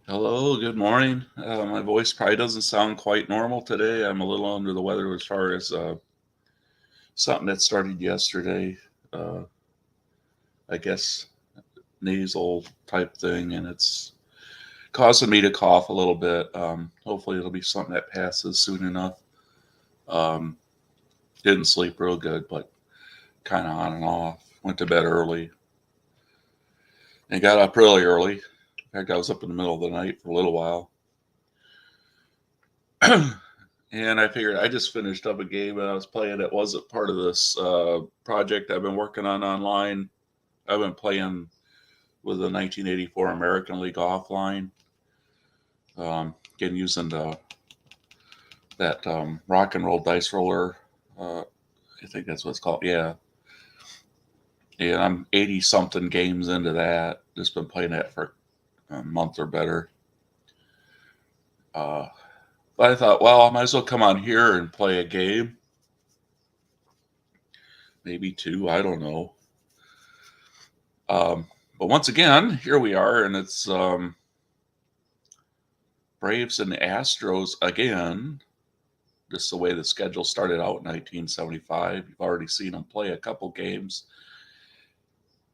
Hello, good morning. My voice probably doesn't sound quite normal today. I'm a little under the weather as far as something that started yesterday. Uh, I guess nasal type thing, and it's causing me to cough a little bit. Hopefully, it'll be something that passes soon enough. Um, didn't sleep real good, but kind of on and off. Went to bed early and got up really early. In fact, I was up in the middle of the night for a little while. And I figured I just finished up a game that I was playing that wasn't part of this project I've been working on online. I've been playing with the 1984 American League offline. Again, using that rock and roll dice roller. I think that's what it's called. Yeah. And I'm 80 something games into that. Just been playing that for a month or better. Uh, but I thought, well, I might as well come on here and play a game. Maybe two. I don't know. Um, but once again, here we are, and it's Braves and Astros again. Just the way the schedule started out in 1975. You've already seen them play a couple games.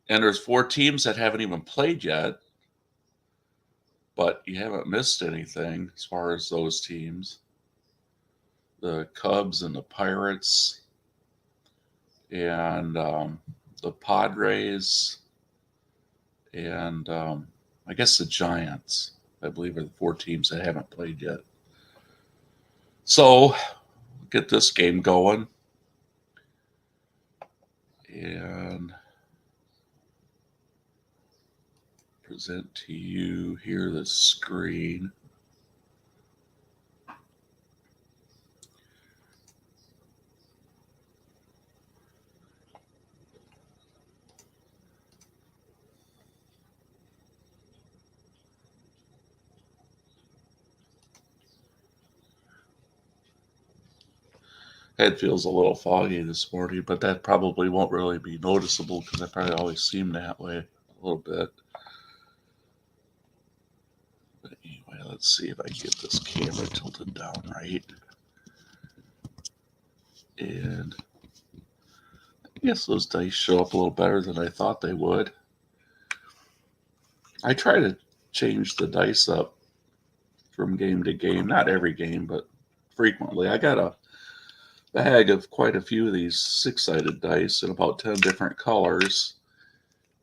And there's four teams that haven't even played yet, but you haven't missed anything as far as those teams. The Cubs and the Pirates and the Padres and I guess the Giants, I believe, are the four teams that haven't played yet. So get this game going. And present to you here the screen. Head feels a little foggy this morning, but that probably won't really be noticeable because I probably always seem that way a little bit. But anyway, let's see if I can get this camera tilted down right. And I guess those dice show up a little better than I thought they would. I try to change the dice up from game to game, not every game, but frequently. I got a bag of quite a few of these six-sided dice in about 10 different colors,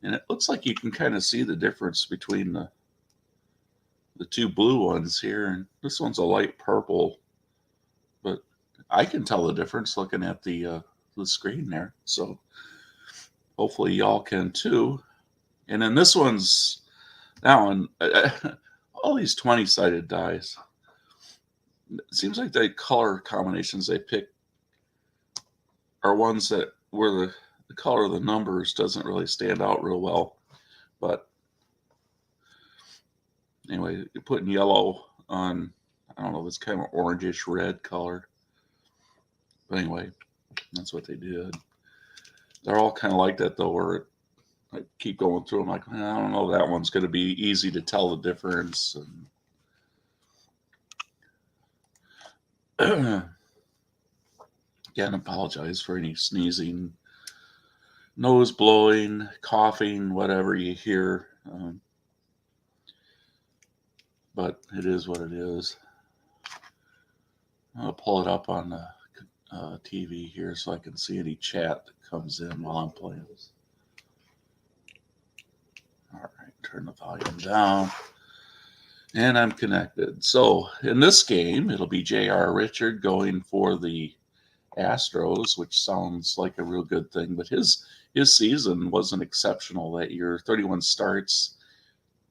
and it looks like you can kind of see the difference between the two blue ones here, and this one's a light purple, but I can tell the difference looking at the screen there. So hopefully y'all can too. And then this one's that one. All these 20-sided dice. It seems like the color combinations they pick are ones that where the color of the numbers doesn't really stand out real well. But anyway, you're putting yellow on, I don't know, this kind of orangish red color. But anyway, that's what they did. They're all kind of like that though, where I keep going through them like, I don't know, that one's going to be easy to tell the difference. And again, apologize for any sneezing, nose blowing, coughing, whatever you hear. But it is what it is. I'll pull it up on the TV here so I can see any chat that comes in while I'm playing this. All right, turn the volume down. And I'm connected. So in this game, it'll be J.R. Richard going for the Astros, which sounds like a real good thing. But his season wasn't exceptional that year. 31 starts,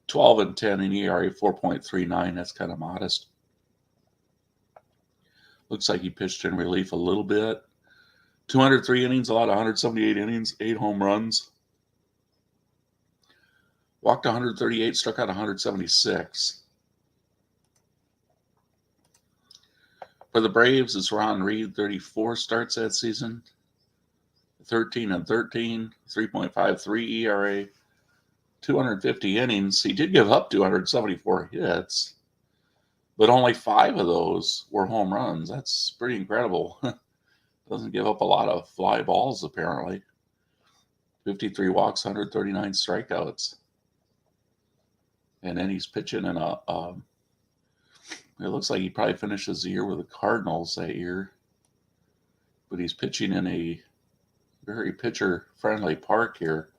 12 and 10 in ERA 4.39. That's kind of modest. Looks like he pitched in relief a little bit. 203 innings, allowed 178 innings, 8 home runs. Walked 138, struck out 176. For the Braves, it's Ron Reed, 34 starts that season. 13 and 13, 3.53 ERA, 250 innings. He did give up 274 hits, but only 5 of those were home runs. That's pretty incredible. Doesn't give up a lot of fly balls, apparently. 53 walks, 139 strikeouts. And then he's pitching in it looks like he probably finishes the year with the Cardinals that year. But he's pitching in a very pitcher-friendly park here.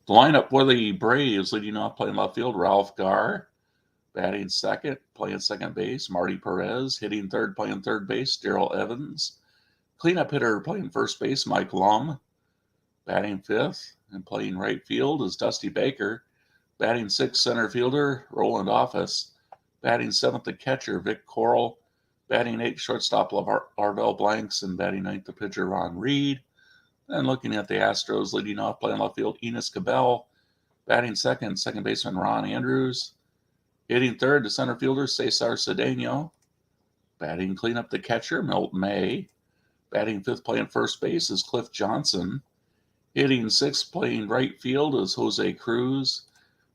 The lineup for the Braves, leading off playing left field, Ralph Garr. Batting second, playing second base, Marty Perez. Hitting third, playing third base, Darrell Evans. Cleanup hitter playing first base, Mike Lum. Batting fifth and playing right field is Dusty Baker. Batting sixth, center fielder, Roland Office. Batting seventh, the catcher, Vic Coral. Batting eighth, shortstop, Larvell Blanks. And batting ninth, the pitcher, Ron Reed. And looking at the Astros, leading off playing left field, Enos Cabell. Batting second, second baseman, Ron Andrews. Hitting third, the center fielder, Cesar Cedeno. Batting cleanup, the catcher, Milt May. Batting fifth, playing first base is Cliff Johnson. Hitting sixth, playing right field is Jose Cruz.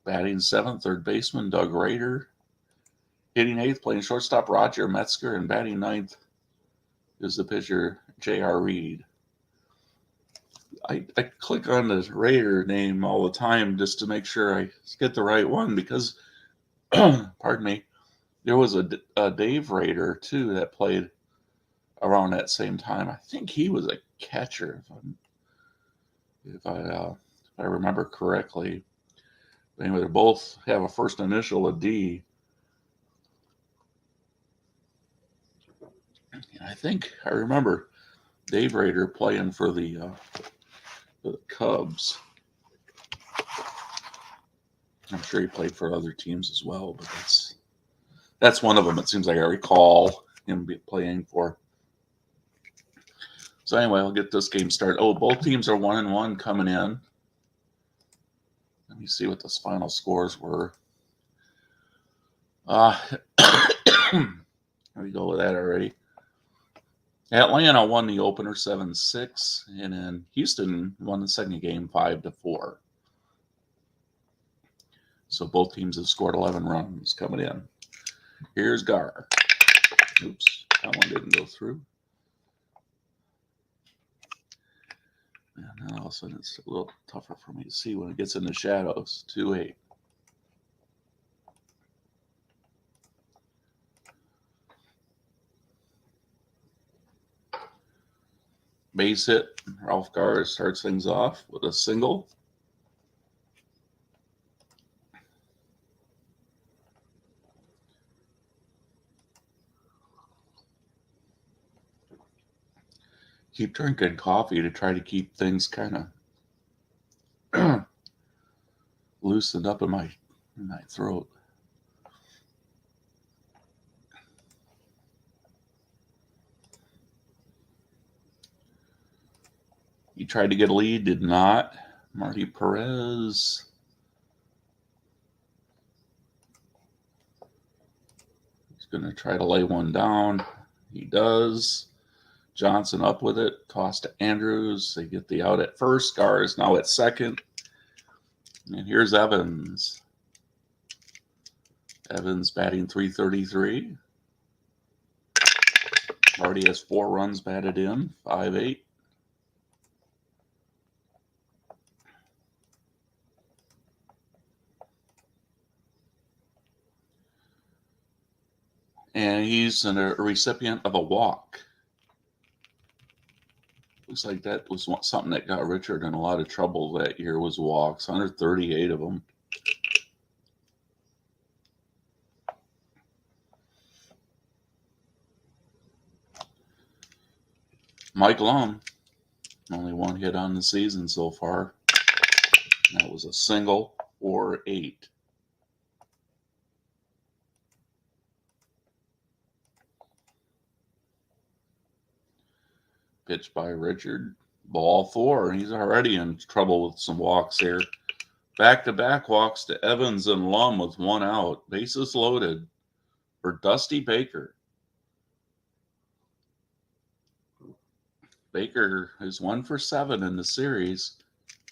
Batting seventh, third baseman Doug Rader. Hitting eighth, playing shortstop Roger Metzger. And batting ninth is the pitcher J.R. Reed. I click on the Rader name all the time just to make sure I get the right one because, pardon me, there was a Dave Rader, too, that played around that same time. I think he was a catcher, if I remember correctly. But anyway, they both have a first initial, a D. And I think I remember Dave Rader playing for the Cubs. I'm sure he played for other teams as well, but that's one of them. It seems like I recall him playing for. So anyway, I'll get this game started. Oh, both teams are 1-1 coming in. Let me see what those final scores were. There we go with that already. Atlanta won the opener 7-6, and then Houston won the second game 5-4. So both teams have scored 11 runs coming in. Here's Garr. Oops, that one didn't go through. And then all of a sudden it's a little tougher for me to see when it gets in the shadows. 2-8. Base hit. Ralph Garr starts things off with a single. Keep drinking coffee to try to keep things kind of loosened up in my throat. He tried to get a lead, did not. Marty Perez. He's going to try to lay one down. He does. Johnson up with it. Toss to Andrews. They get the out at first. Garr is now at second. And here's Evans. Evans batting .333. Already has 4 runs batted in. 5-8. And he's a recipient of a walk. Looks like that was something that got Richard in a lot of trouble that year was walks. 138 of them. Mike Lum, only 1 hit on the season so far. That was a single for 8. Pitched by Richard. Ball 4. He's already in trouble with some walks here. Back-to-back walks to Evans and Lum with 1 out. Bases loaded for Dusty Baker. Baker is 1 for 7 in the series.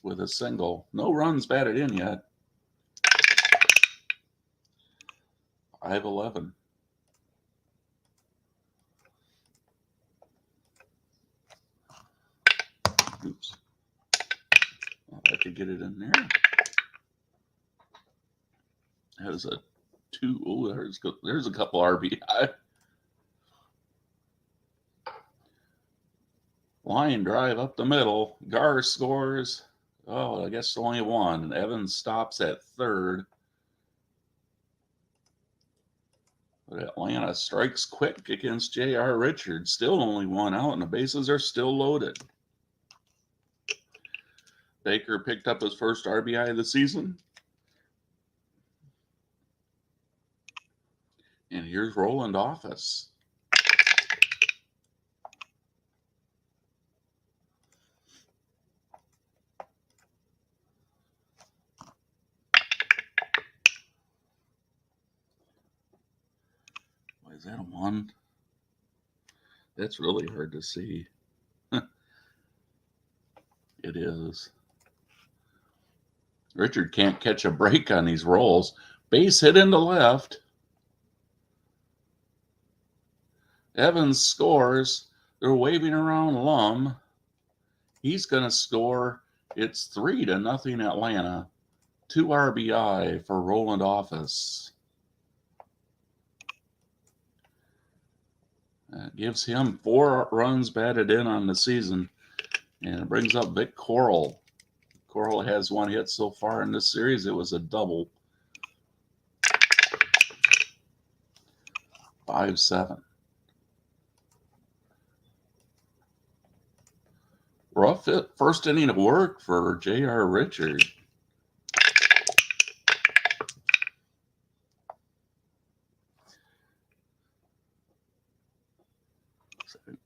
with a single. No runs batted in yet. 5-11. Oops. Well, I could get it in there. Has a 2. Oh, there's a couple RBI. Line drive up the middle. Gar scores. Oh, I guess only one. Evans stops at third. But Atlanta strikes quick against J.R. Richards. Still only one out, and the bases are still loaded. Baker picked up his first RBI of the season. And here's Roland Office. Is that a 1? That's really hard to see. It is. Richard can't catch a break on these rolls. Base hit into left. Evans scores. They're waving around Lum. He's going to score. It's 3-0 Atlanta. 2 RBI for Roland Office. That gives him 4 runs batted in on the season. And it brings up Vic Coral. Coral has 1 hit so far in this series. It was a double. 5-7. Rough first inning of work for J.R. Richard.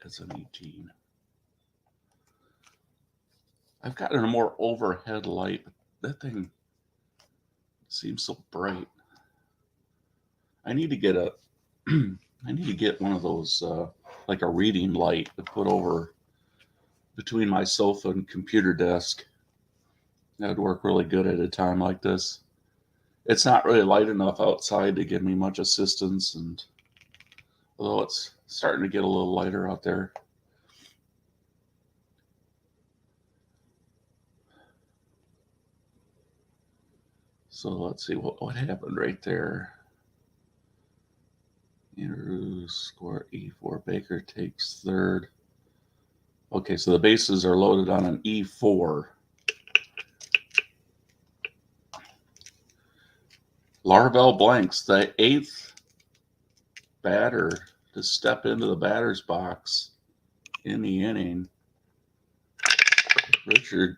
It's an 18. I've gotten a more overhead light, but that thing seems so bright. I need to get one of those like a reading light to put over between my sofa and computer desk. That would work really good at a time like this. It's not really light enough outside to give me much assistance, and although it's starting to get a little lighter out there. So let's see what happened right there. Andrews score E4. Baker takes third. Okay, so the bases are loaded on an E4. Larvell Blanks, the 8th batter to step into the batter's box in the inning. Richard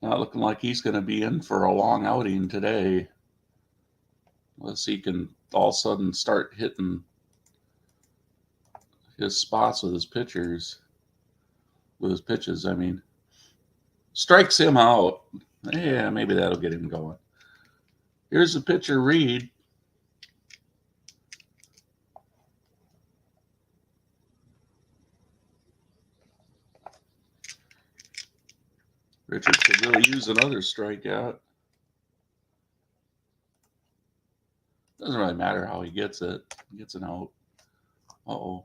not looking like he's going to be in for a long outing today. Unless he can all of a sudden start hitting his spots with his pitches, I mean. Strikes him out. Yeah, maybe that'll get him going. Here's the pitcher, Reed. Richard could really use another strikeout. Doesn't really matter how he gets it. He gets an out. Uh-oh.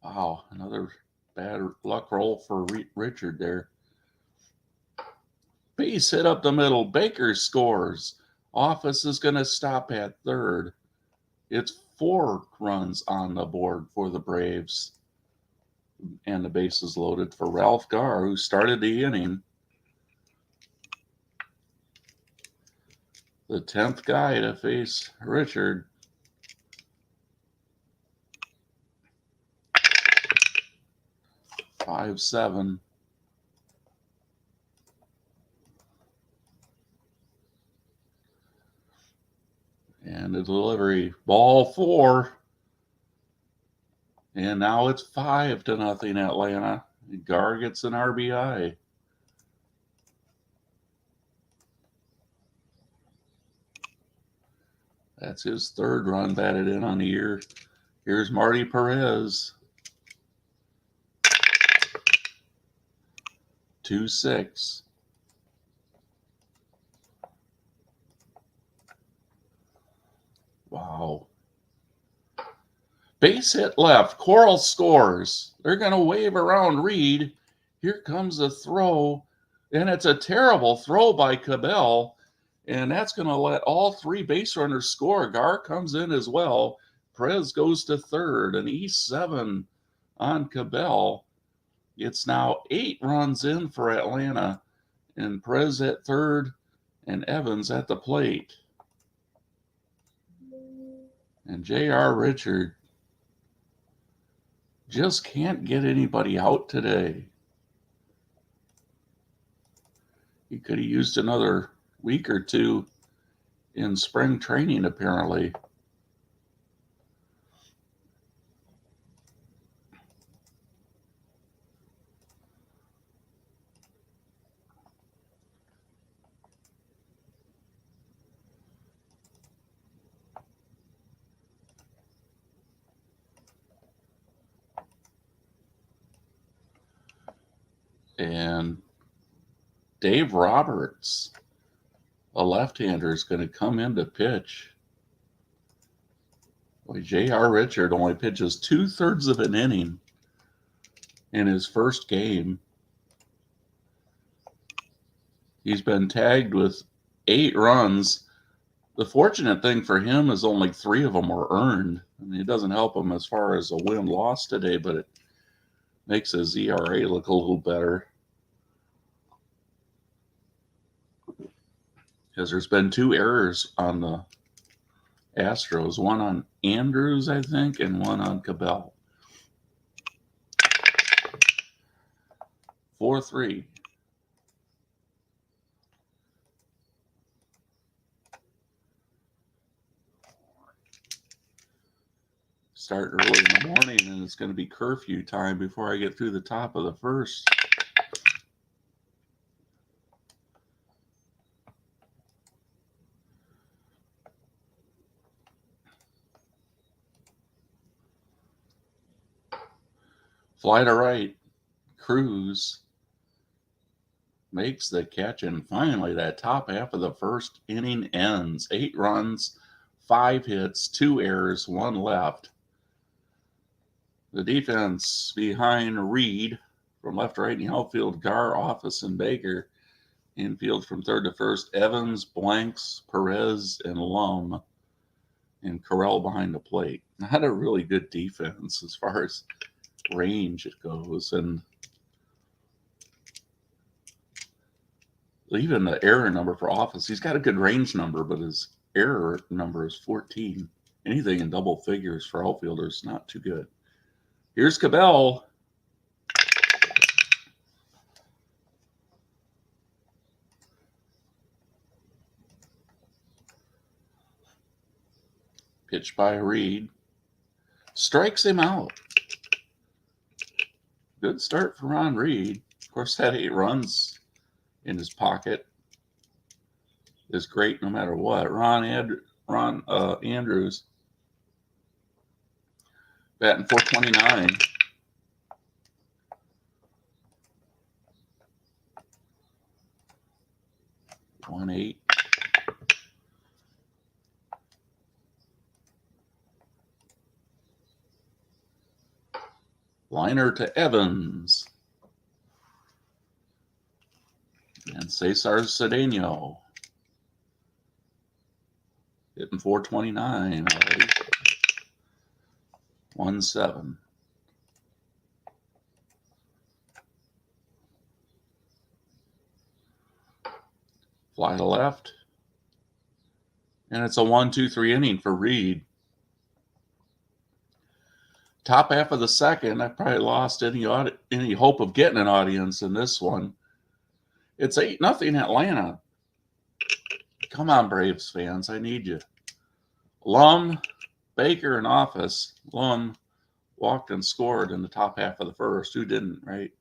Wow, another bad luck roll for Richard there. Base hit up the middle. Baker scores. Office is going to stop at third. It's 4 runs on the board for the Braves. And the bases loaded for Ralph Gar, who started the inning. The 10th guy to face Richard. Five, 7. And the delivery. Ball 4. And now it's 5-0 Atlanta. Gar gets an RBI. That's his 3rd run batted in on the year. Here's Marty Perez. 2-6. Wow. Base hit left. Coral scores. They're going to wave around Reed. Here comes a throw. And it's a terrible throw by Cabell. And that's going to let all three base runners score. Gar comes in as well. Perez goes to third. An E7 on Cabell. It's now 8 runs in for Atlanta. And Perez at third and Evans at the plate. And J.R. Richard just can't get anybody out today. He could have used another week or two in spring training, apparently. And Dave Roberts, a left-hander, is going to come in to pitch. Boy, J.R. Richard only pitches 2/3 of an inning in his first game. He's been tagged with 8 runs. The fortunate thing for him is only 3 of them were earned. I mean, it doesn't help him as far as a win-loss today, but it makes his ERA look a little better. Because there's been 2 errors on the Astros, one on Andrews, I think, and one on Cabell. 4-3. Start early in the morning, and it's going to be curfew time before I get through the top of the first. Fly to right. Cruz makes the catch, and finally that top half of the first inning ends. 8 runs, 5 hits, 2 errors, 1 left. The defense behind Reed from left to right in the outfield, Gar, Office, and Baker. Infield from third to first, Evans, Blanks, Perez, and Lum. And Corral behind the plate. Not a really good defense as far as range it goes. And even the error number for Office, he's got a good range number, but his error number is 14. Anything in double figures for outfielders, not too good. Here's Cabell. Pitch by Reed. Strikes him out. Good start for Ron Reed. Of course, that 8 runs in his pocket is great no matter what. Andrews batting .429. One 8. Liner to Evans. And Cesar Cedeno. Hitting .429 already. 1-7. Fly to left. And it's a 1-2-3 inning for Reed. Top half of the second, I probably lost any hope of getting an audience in this one. It's 8-0 Atlanta. Come on, Braves fans, I need you. Lum, Baker, and Office. Lum walked and scored in the top half of the first. Who didn't, right?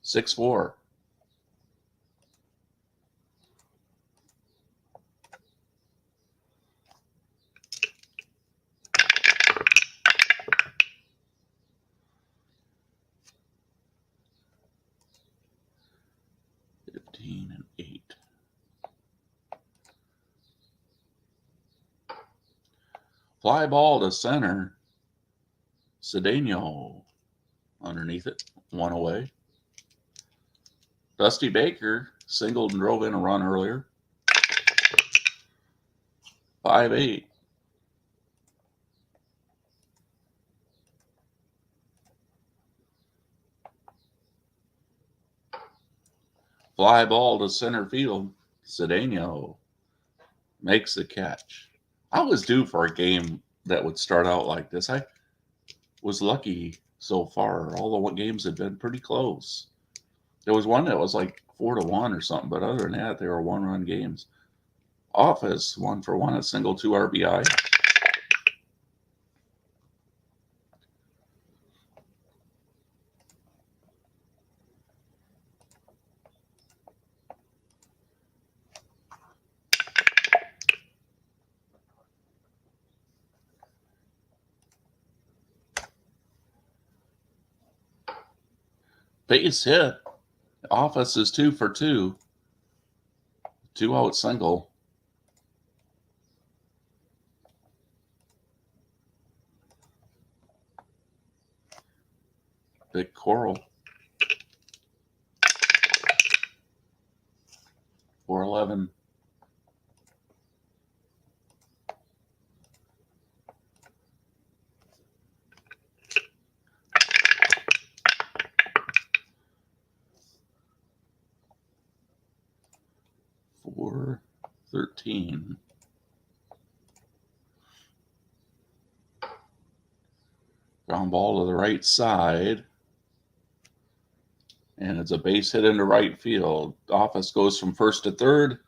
Six-4. 15 and 8. Fly ball to center. Cedeno underneath it, 1 away. Dusty Baker singled and drove in a run earlier. 5-8. Fly ball to center field. Cedeno makes the catch. I was due for a game that would start out like this. I was lucky so far. All the games had been pretty close. There was one that was like 4-1 or something, but other than that, they were one-run games. Office 1-for-1, a single, 2 RBI. Base hit. Office is 2-for-2. 2-out single. Big Coral. 4-11. Four 13. Ground ball to the right side. And it's a base hit into right field. Office goes from first to third.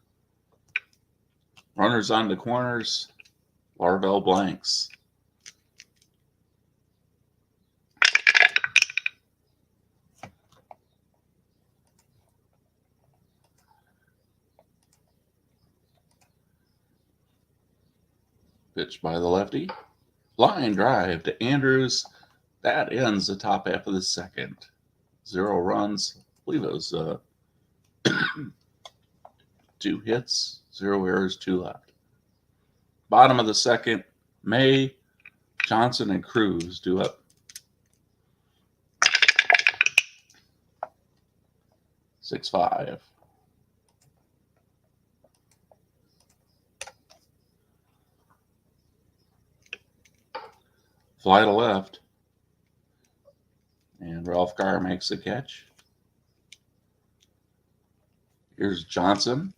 Runners on the corners. Larvell blanks. Pitch by the lefty. Line drive to Andrews. That ends the top half of the second. 0 runs. I believe it was 2 hits, 0 errors, 2 left. Bottom of the second, May, Johnson, and Cruz due up. 6-5. Fly to left. And Ralph Garr makes the catch. Here's Johnson.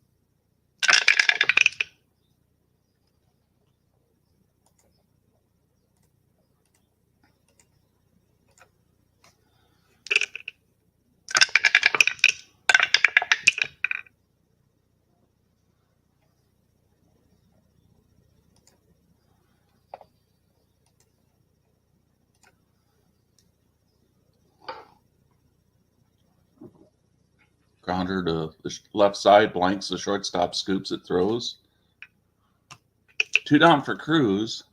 Grounder to the left side, blanks the shortstop, scoops it, throws. 2 down for Cruz.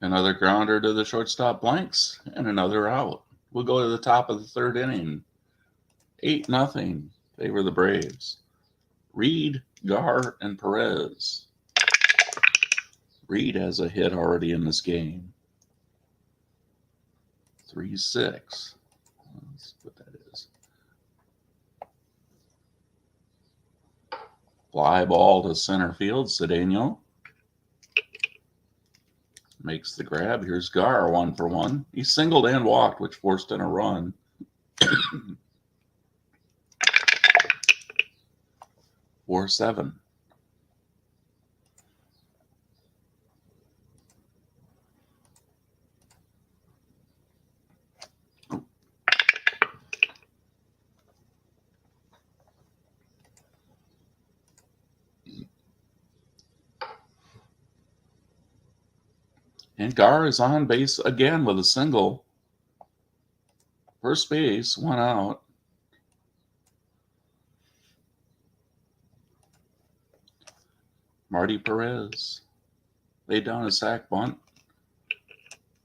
Another grounder to the shortstop, blanks, and another out. We'll go to the top of the third inning. 8-0. Favor the Braves. Reed, Gar, and Perez. Reed has a hit already in this game. 3-6. Let's see what that is. Fly ball to center field. Cedeno makes the grab. Here's Gar, 1-for-1. He singled and walked, which forced in a run. 4-7. And Gar is on base again with a single. First base, 1 out. Marty Perez laid down a sac bunt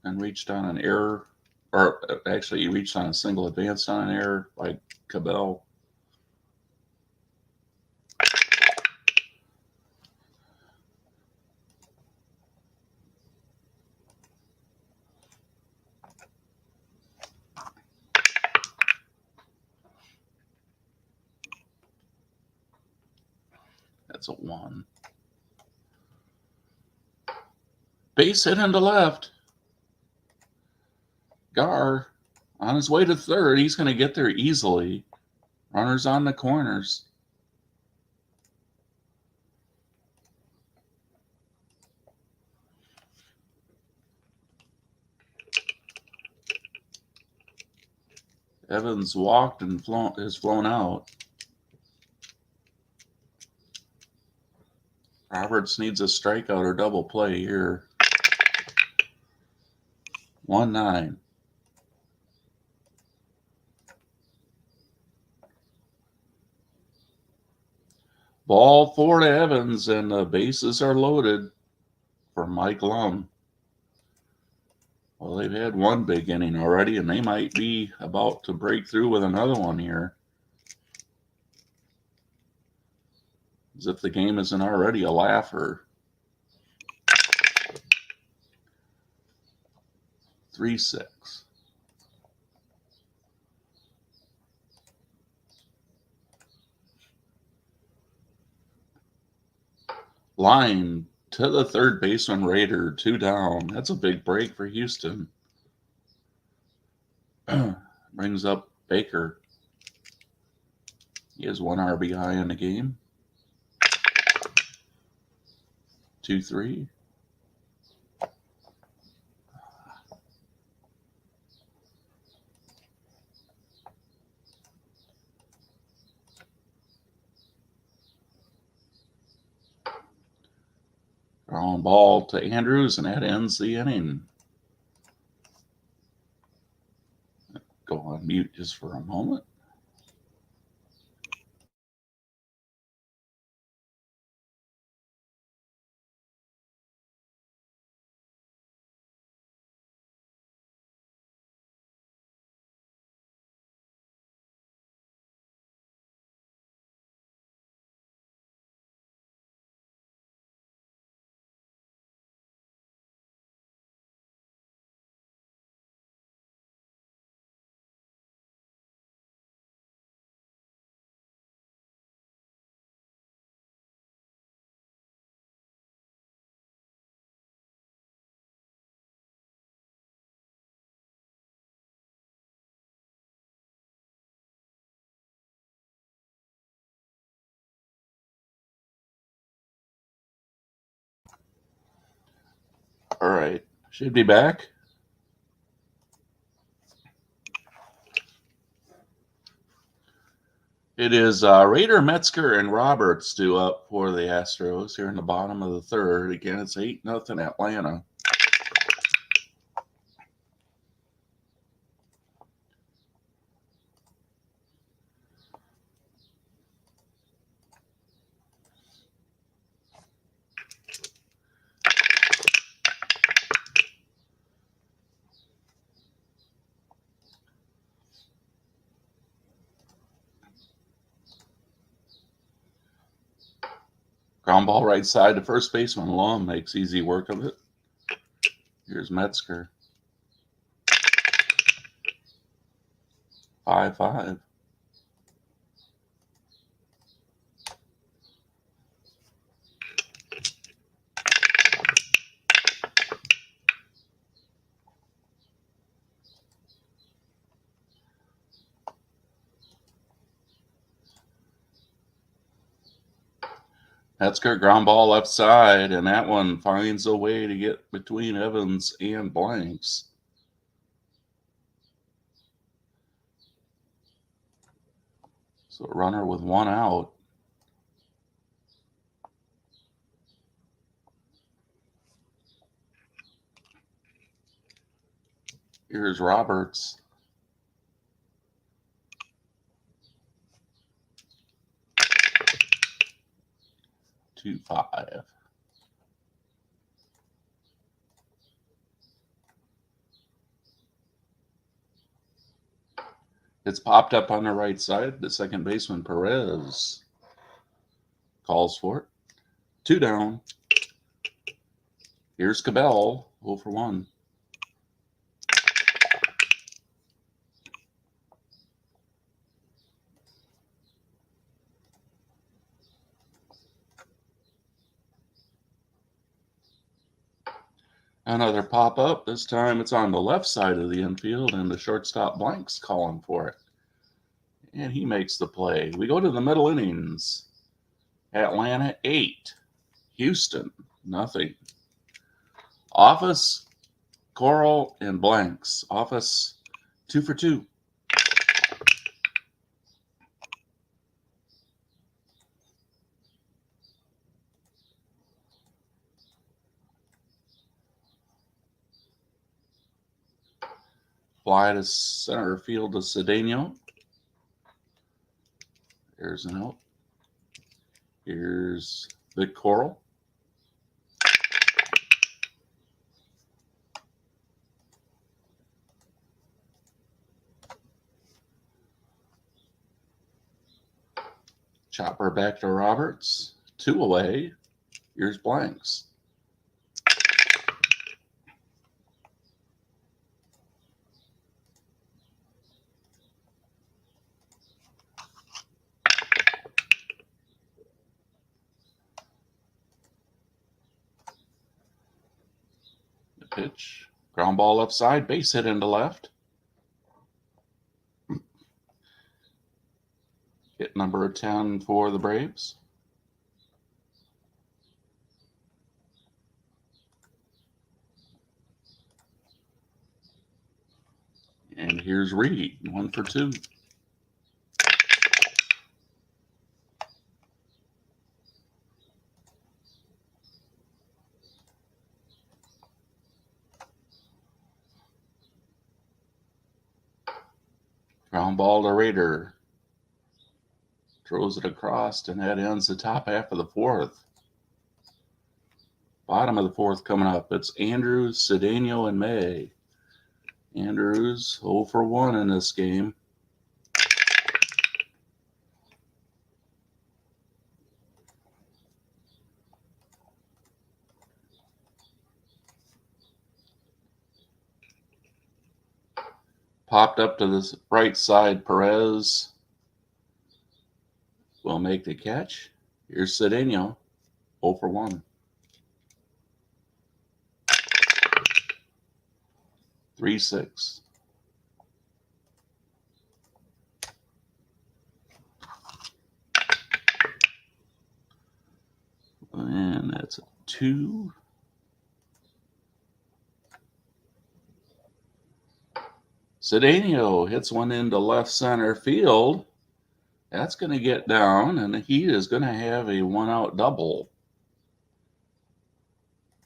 and reached on an error, or actually he reached on a single, advanced on an error by Cabell. That's a 1. Base hit into left. Gar on his way to third. He's going to get there easily. Runners on the corners. Evans walked and has flown out. Roberts needs a strikeout or double play here. 1-9. Ball 4 to Evans, and the bases are loaded for Mike Lum. Well, they've had one big inning already, and they might be about to break through with another one here. As if the game isn't already a laugher. 3-6. Line to the third baseman Raider, 2 down. That's a big break for Houston. Brings up Baker. He has 1 RBI in the game. 2-3. Ground ball to Andrews, and that ends the inning. Go on mute just for a moment. All right, should be back. It is Raider, Metzger, and Roberts due up for the Astros here in the bottom of the third. Again, it's 8-0 Atlanta. Ground ball right side to first baseman. Lum makes easy work of it. Here's Metzger. 5-5. Metzger ground ball left side, and that one finds a way to get between Evans and Blanks. So a runner with 1 out. Here's Roberts. 2-5. It's popped up on the right side. The second baseman, Perez, calls for it. 2 down. Here's Cabell, 0 for 1. Another pop-up. This time it's on the left side of the infield, and the shortstop Blank's calling for it. And he makes the play. We go to the middle innings. Atlanta 8. Houston, nothing. Office, Coral, and Blanks. Office, 2 for 2. Fly to center field to Cedeno. There's an out. Here's the Coral. Chopper back to Roberts. 2 away. Here's Blanks. The pitch. Ground ball left side. Base hit into left. Hit number 10 for the Braves. And here's Reed, 1 for 2. Ground ball to Raider. Throws it across, and that ends the top half of the 4th. Bottom of the 4th coming up. It's Andrews, Cedeno, and May. Andrews 0 for 1 in this game. Popped up to the right side. Perez will make the catch. Here's Cedeno, 0 for 1. 3-6. And that's a 2. Cedeno hits one into left center field. That's going to get down, and he is going to have a 1-out double.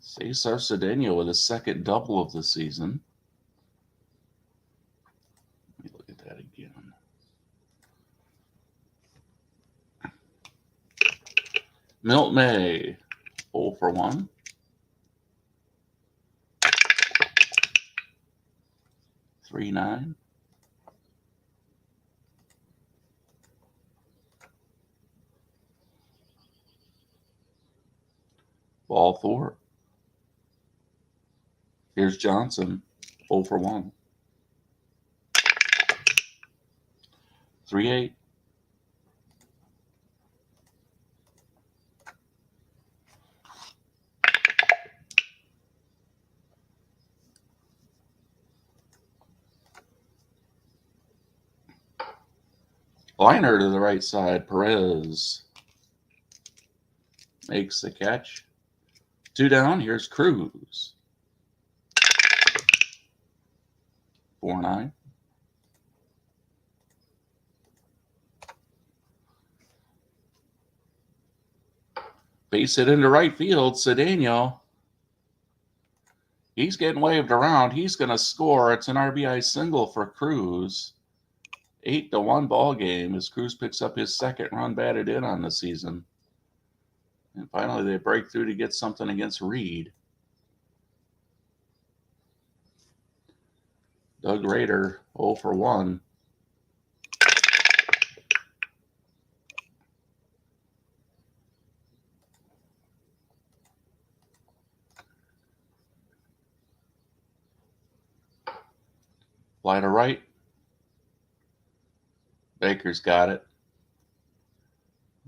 Cesar Cedeno with his second double of the season. Let me look at that again. Milt May, 0 for 1. Three 9. Ball 4. Here's Johnson, 0 for 1. 3-8. Liner to the right side. Perez makes the catch. 2 down. Here's Cruz. 4-9. Base hit into right field. Cedeno. He's getting waved around. He's going to score. It's an RBI single for Cruz. 8-1 ball game as Cruz picks up his second run batted in on the season. And finally, they break through to get something against Reed. Doug Rader, 0 for 1. Fly to right. Baker's got it.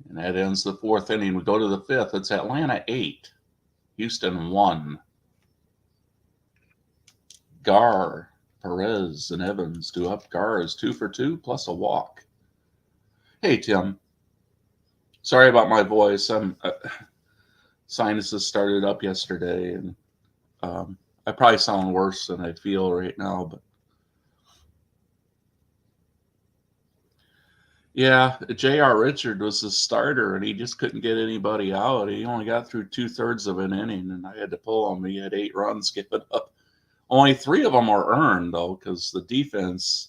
And that ends the 4th inning. We go to the 5th. It's Atlanta 8, Houston 1. Gar, Perez, and Evans do up. Gar is 2 for 2 plus a walk. Hey, Tim. Sorry about my voice. Sinuses started up yesterday, and I probably sound worse than I feel right now. But yeah, J.R. Richard was the starter, and he just couldn't get anybody out. He only got through 2/3 of an inning, and I had to pull him. He had 8 runs given up. Only 3 of them were earned, though, because the defense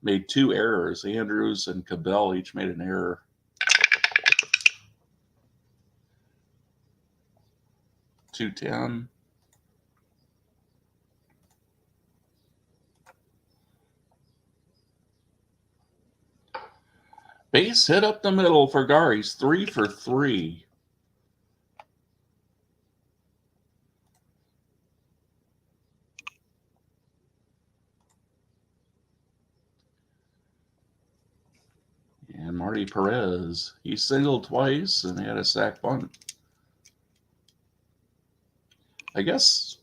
made 2 errors. Andrews and Cabell each made an error. .210. Base hit up the middle for Gar. He's 3 for 3. And Marty Perez, he singled twice and had a sac bunt. I guess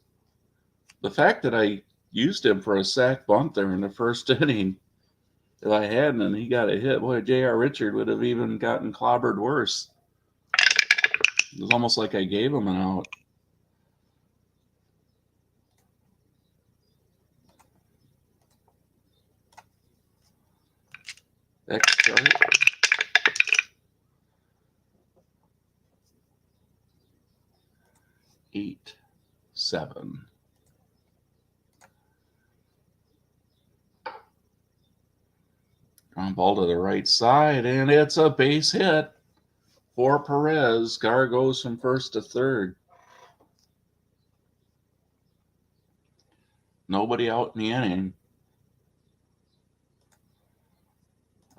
the fact that I used him for a sac bunt there in the 1st inning, if I hadn't and he got a hit, boy, J.R. Richard would have even gotten clobbered worse. It was almost like I gave him an out. X chart. Eight, 7. Ground ball to the right side, and it's a base hit for Perez. Gar goes from 1st to 3rd. Nobody out in the inning.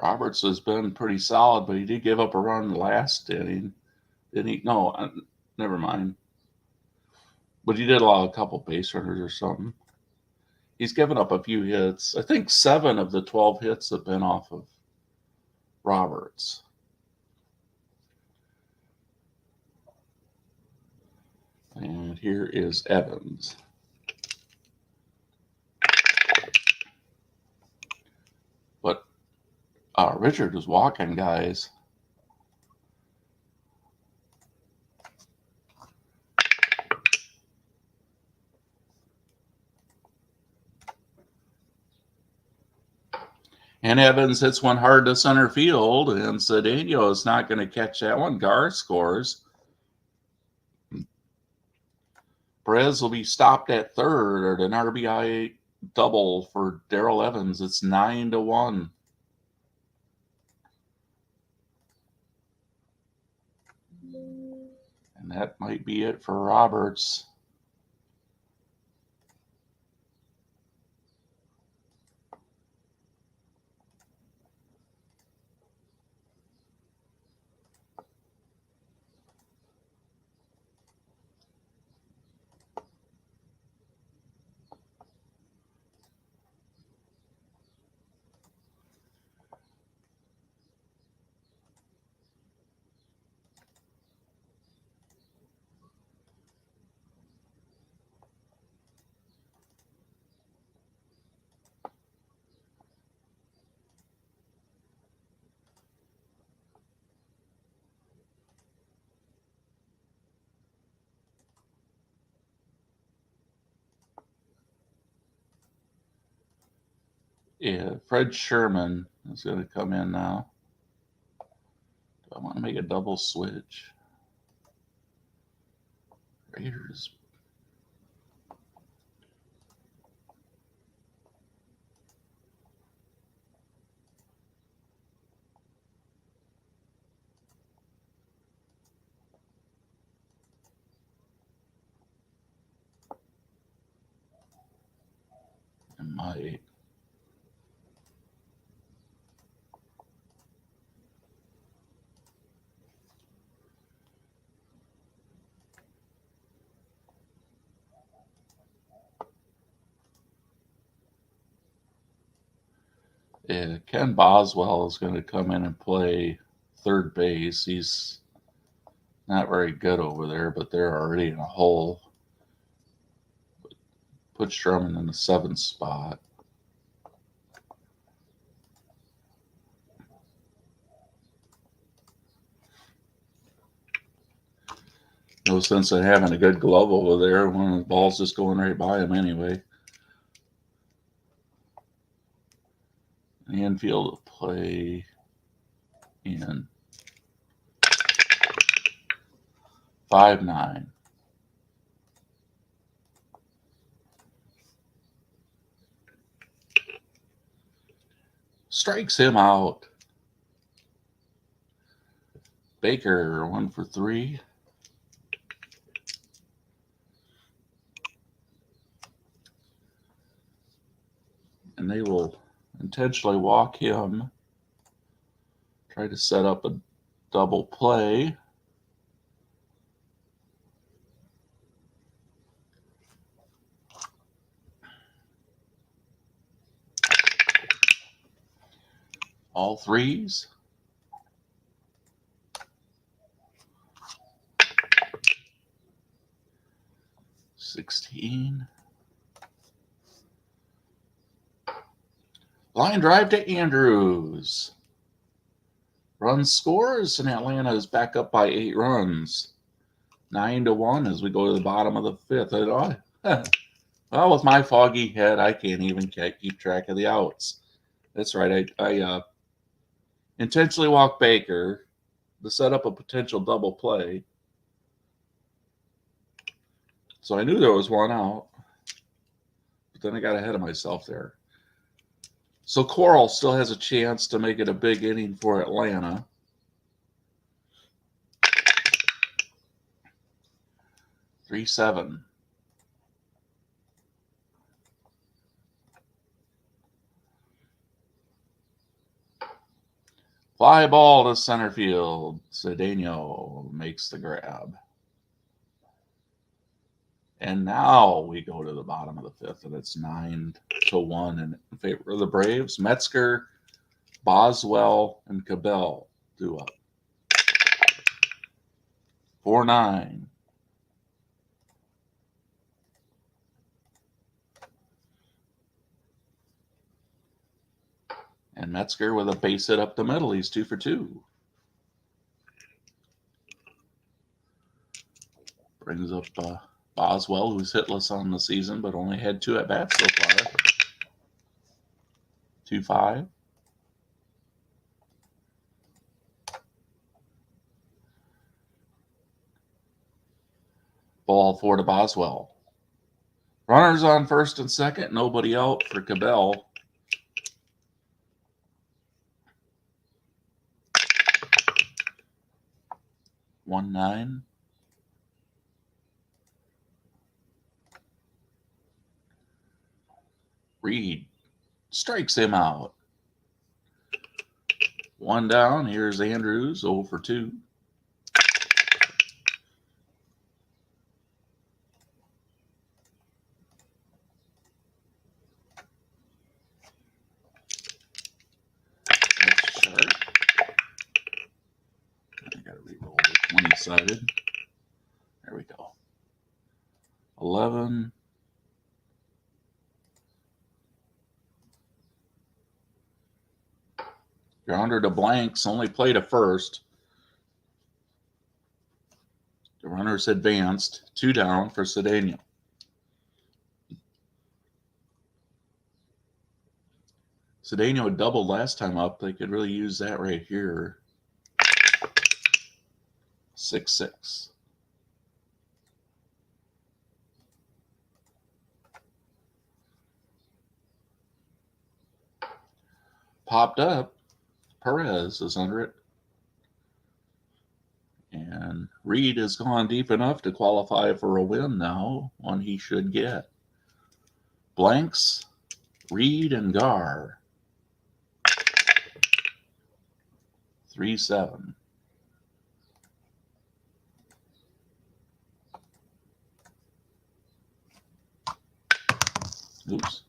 Roberts has been pretty solid, but he did give up a run last inning. Didn't he? No, never mind. But he did allow a couple base runners or something. He's given up a few hits. I think 7 of the 12 hits have been off of Roberts. And here is Evans. But Richard was walking guys. And Evans hits one hard to center field, and Cedeno is not going to catch that one. Gar scores. Perez will be stopped at 3rd, or an RBI double for Darrell Evans. It's 9-1. And that might be it for Roberts. Yeah, Fred Sherman is going to come in now. Do I want to make a double switch? Raiders. might. Yeah, Ken Boswell is going to come in and play third base. He's not very good over there, but they're already in a hole. Put Sherman in the 7th spot. No sense in having a good glove over there when the ball's just going right by him anyway. The infield will play in 5-9. Strikes him out. Baker 1 for 3. And they will intentionally walk him. Try to set up a double play. All threes. $16. Line drive to Andrews. Run scores, and Atlanta is back up by 8 runs. 9-1 as we go to the bottom of the 5th. Well, with my foggy head, I can't even keep track of the outs. That's right. I intentionally walked Baker to set up a potential double play. So I knew there was one out, but then I got ahead of myself there. So Coral still has a chance to make it a big inning for Atlanta. $3-7. Fly ball to center field. Cedeno makes the grab. And now we go to the bottom of the 5th, and it's 9-1 in favor of the Braves. Metzger, Boswell, and Cabell due up. 4-9. And Metzger with a base hit up the middle. He's 2 for 2. Brings up Boswell, who's hitless on the season, but only had 2 at-bats so far. 2-5. Ball 4 to Boswell. Runners on first and second. Nobody out for Cabell. 1-9. Reed strikes him out. 1 down. Here's Andrews, 0 for 2. That's sharp. I got to re-roll the 20-sided. There we go. 11. Grounder to blanks, only played a first. The runners advanced. 2 down for Cedeno. Cedeno had doubled last time up. They could really use that right here. 6-6. Popped up. Perez is under it. And Reed has gone deep enough to qualify for a win now, one he should get. Blanks, Reed and Gar. 3-7. Oops.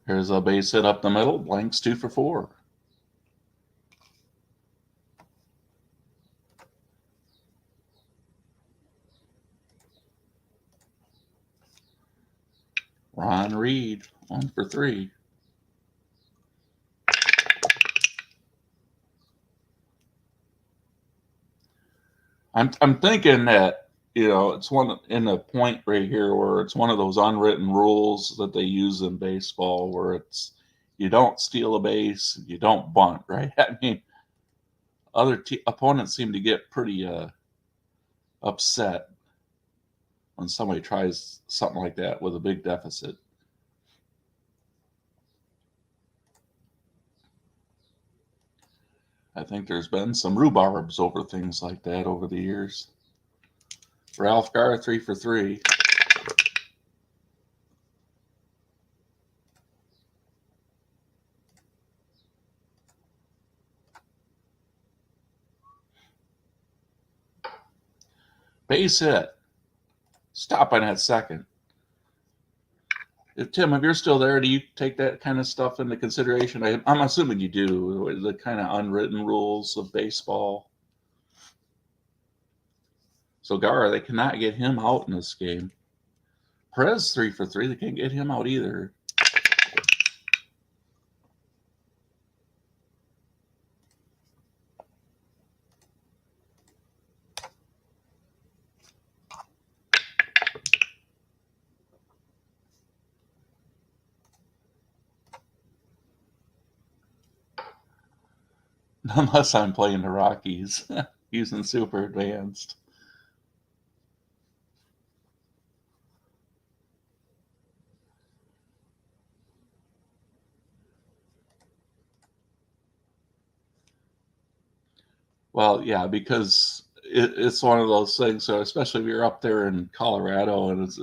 Here's a base hit up the middle. Blanks 2 for 4. Ron Reed, 1 for 3. I'm thinking that, it's one in a point right here where it's one of those unwritten rules that they use in baseball where it's you don't steal a base, you don't bunt, right? I mean, other opponents seem to get pretty upset when somebody tries something like that with a big deficit. I think there's been some rhubarbs over things like that over the years. Ralph Garr, 3 for 3. Base hit. Stopping at second. Tim, if you're still there, do you take that kind of stuff into consideration? I'm assuming you do, the kind of unwritten rules of baseball. So Garra, they cannot get him out in this game. Perez 3 for 3. They can't get him out either. Unless I'm playing the Rockies using super advanced. Well, yeah, because it's one of those things. So especially if you're up there in Colorado and it's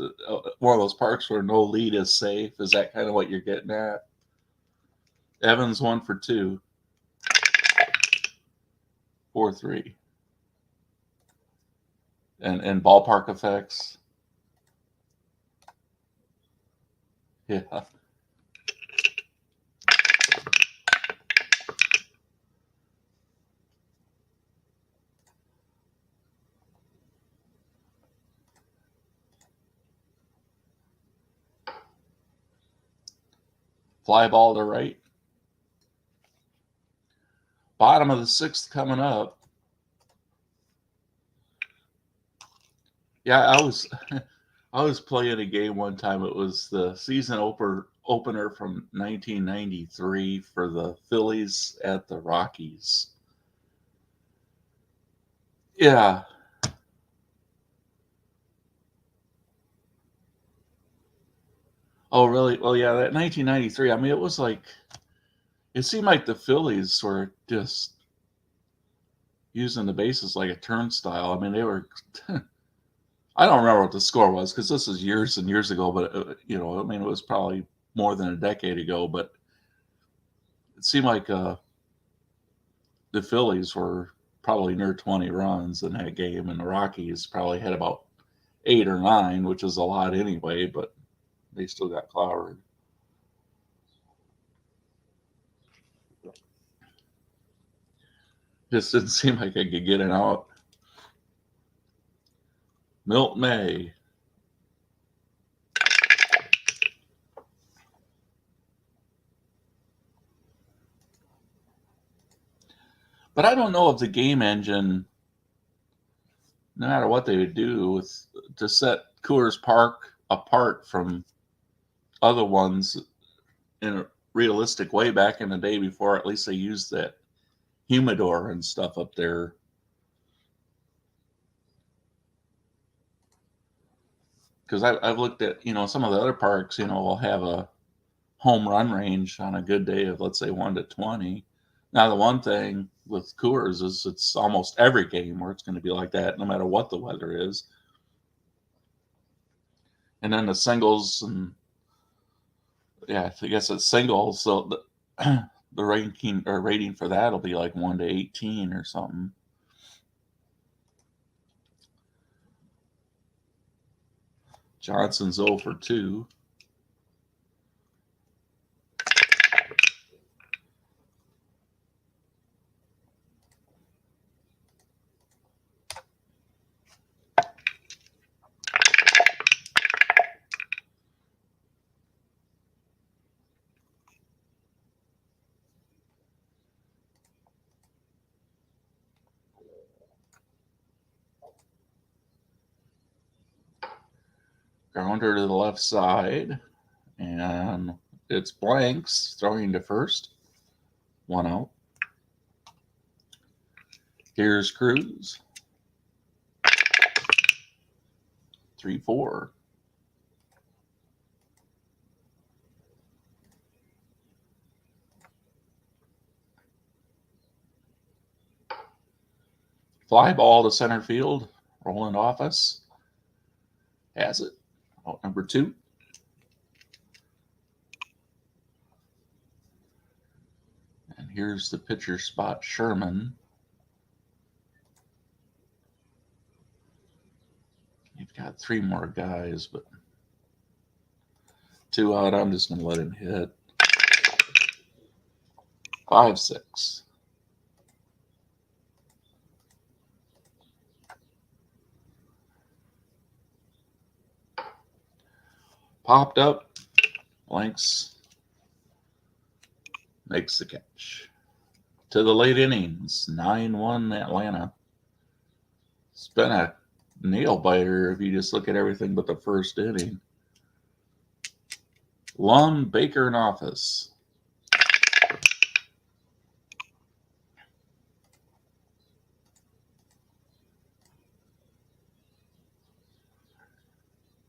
one of those parks where no lead is safe. Is that kind of what you're getting at? Evans 1 for 2. 4-3. And ballpark effects. Yeah. Fly ball to right. Bottom of the 6th coming up. Yeah, I was playing a game one time. It was the season opener from 1993 for the Phillies at the Rockies. Yeah. Oh, really? Well, yeah, that 1993. I mean, it seemed like the Phillies were just using the bases like a turnstile. I mean, they were. I don't remember what the score was because this is years and years ago, but I mean, it was probably more than a decade ago. But it seemed like the Phillies were probably near 20 runs in that game, and the Rockies probably had about 8 or 9, which is a lot anyway. But they still got clobbered. Just didn't seem like I could get it out. Milt May. But I don't know if the game engine, no matter what they would do to set Coors Park apart from other ones in a realistic way back in the day before at least they used that humidor and stuff up there. Because I've looked at, some of the other parks, will have a home run range on a good day of, let's say, 1 to 20. Now, the one thing with Coors is it's almost every game where it's going to be like that, no matter what the weather is. And then the singles, and yeah, I guess it's singles. So the rating for that will be like 1 to 18 or something. Johnson's 0 for 2. Grounder to the left side, and it's Blanks throwing to first. 1 out. Here's Cruz. 3-4. Fly ball to center field. Roland Office has it. Out number 2. And here's the pitcher spot, Sherman. You've got 3 more guys, but 2 out. I'm just going to let him hit. 5-6. Popped up. Blanks makes the catch. To the late innings. 9-1 Atlanta. It's been a nail biter if you just look at everything but the first inning. Lum, Baker, and Office.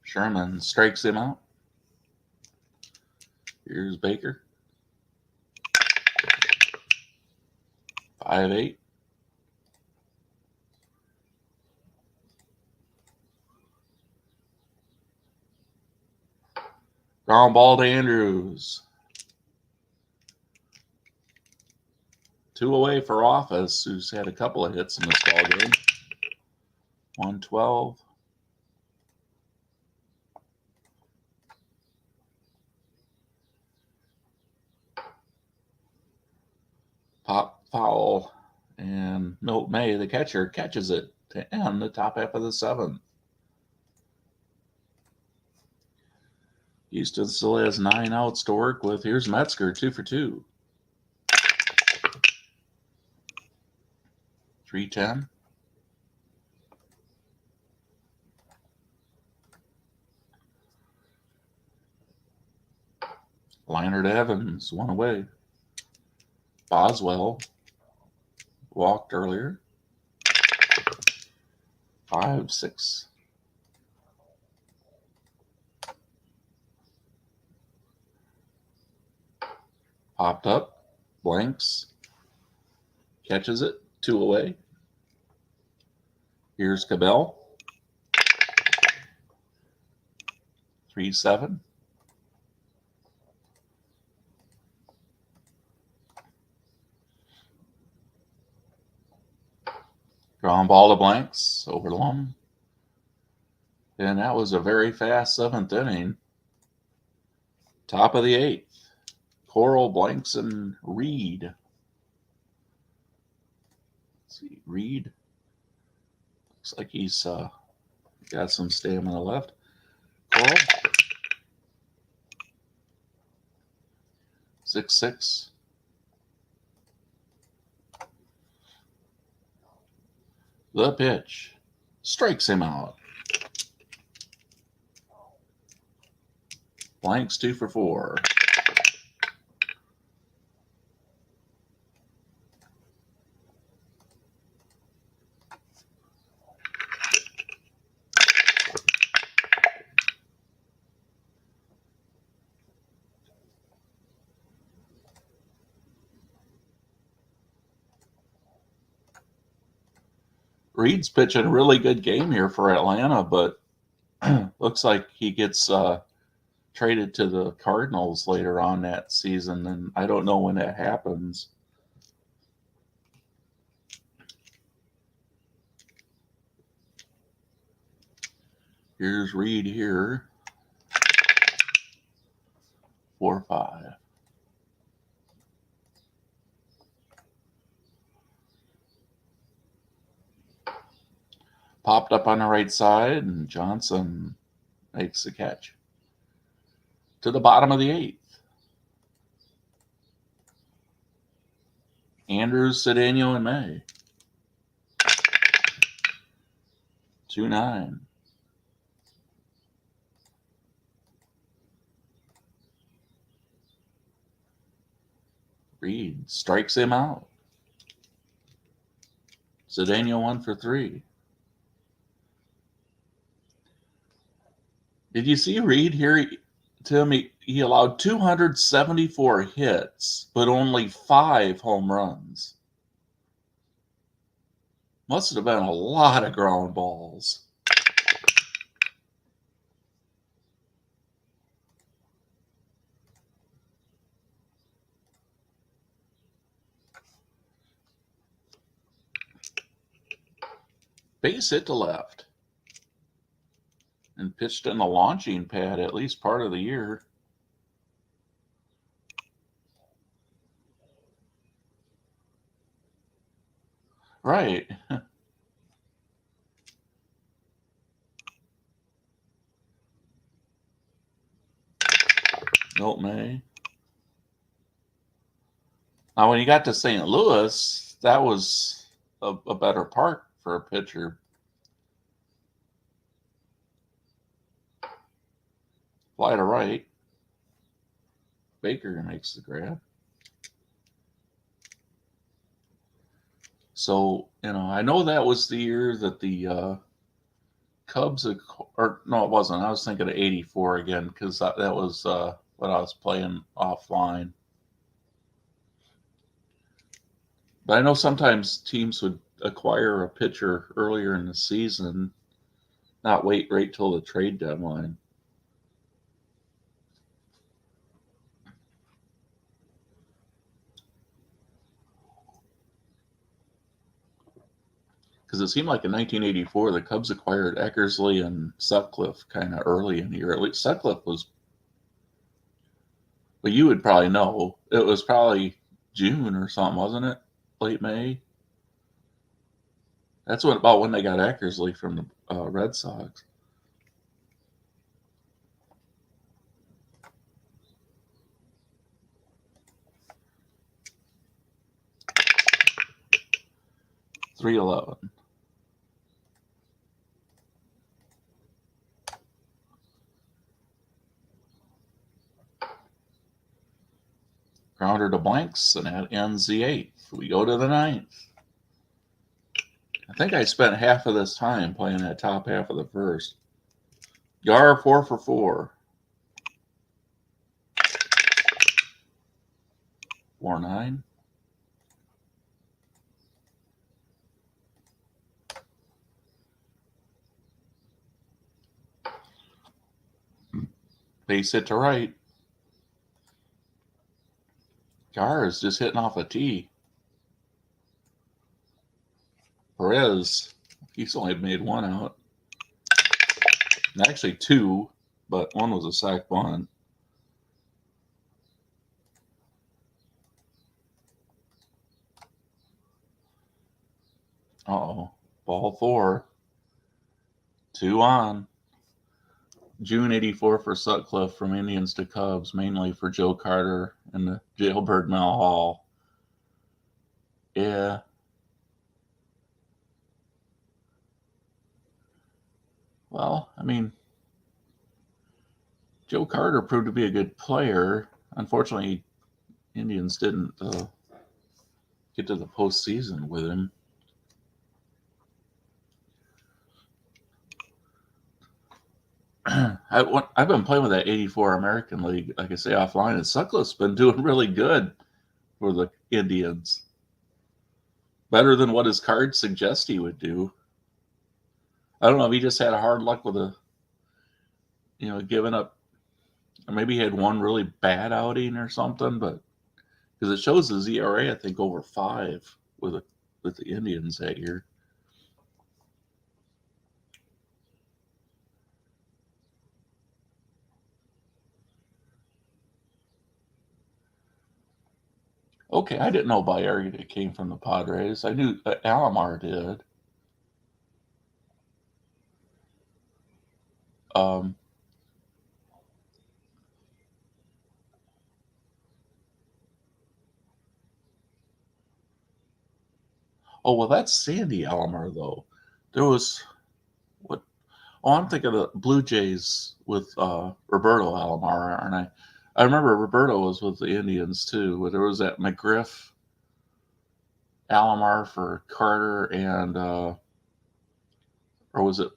Sherman strikes him out. Here's Baker. 5-8. Ground ball to Andrews. 2 away for Office, who's had a couple of hits in this ball game. 112. Pop foul, and Milt May, the catcher, catches it to end the top half of the 7th. Houston still has 9 outs to work with. Here's Metzger, 2 for 2. 3-10. Liner to Evans, 1 away. Boswell walked earlier. 5-6. Popped up. Blanks. Catches it. 2 away. Here's Cabell. 3-7. Ground ball to Blanks over Lum. And that was a very fast 7th inning. Top of the 8th. Coral, Blanks, and Reed. Let's see, Reed. Looks like he's got some stamina left. Coral. 6-6. The pitch. Strikes him out. Blanks 2 for 4. Reed's pitching a really good game here for Atlanta, but looks like he gets traded to the Cardinals later on that season, and I don't know when that happens. Here's Reed here. 4-5. Popped up on the right side, and Johnson makes the catch. To the bottom of the 8th. Andrews, Cedeno, and May. 2-9. Reed strikes him out. Cedeno 1 for 3. Did you see Reed here? Tim, he allowed 274 hits, but only 5 home runs. Must have been a lot of ground balls. Base hit to left. And pitched in the launching pad at least part of the year. Right. Milt May. Now, when you got to St. Louis, that was a better park for a pitcher. Fly to right. Baker makes the grab. So, I know that was the year that the Cubs, or no, it wasn't. I was thinking of 84 again, because that was what I was playing offline. But I know sometimes teams would acquire a pitcher earlier in the season, not wait right till the trade deadline. Because it seemed like in 1984, the Cubs acquired Eckersley and Sutcliffe kind of early in the year. At least Sutcliffe was, well, you would probably know. It was probably June or something, wasn't it? Late May. That's about when they got Eckersley from the Red Sox. .311. Grounder to blanks, and that ends the 8th. We go to the 9th. I think I spent half of this time playing that top half of the first. Yar 4 for 4. 4-9. Base hit to right. Gar is just hitting off a tee. Perez, he's only made 1 out. Actually 2, but 1 was a sac bunt. Uh-oh. Ball 4. 2 on. June 84 for Sutcliffe from Indians to Cubs, mainly for Joe Carter and the Jailbird Mel Hall. Yeah. Well, I mean, Joe Carter proved to be a good player. Unfortunately, Indians didn't get to the postseason with him. I've been playing with that 84 American League, like I say, offline, and Sutcliffe's been doing really good for the Indians. Better than what his cards suggest he would do. I don't know if he just had a hard luck with giving up, or maybe he had one really bad outing or something. But because it shows his ERA, I think over 5 with the Indians that year. Okay, I didn't know Bayardi came from the Padres. I knew Alomar did. Um, oh, well, that's Sandy Alomar, though. There was, what? Oh, I'm thinking of the Blue Jays with Roberto Alomar, aren't I? I remember Roberto was with the Indians, too, where there was that McGriff Alomar for Carter and, or was it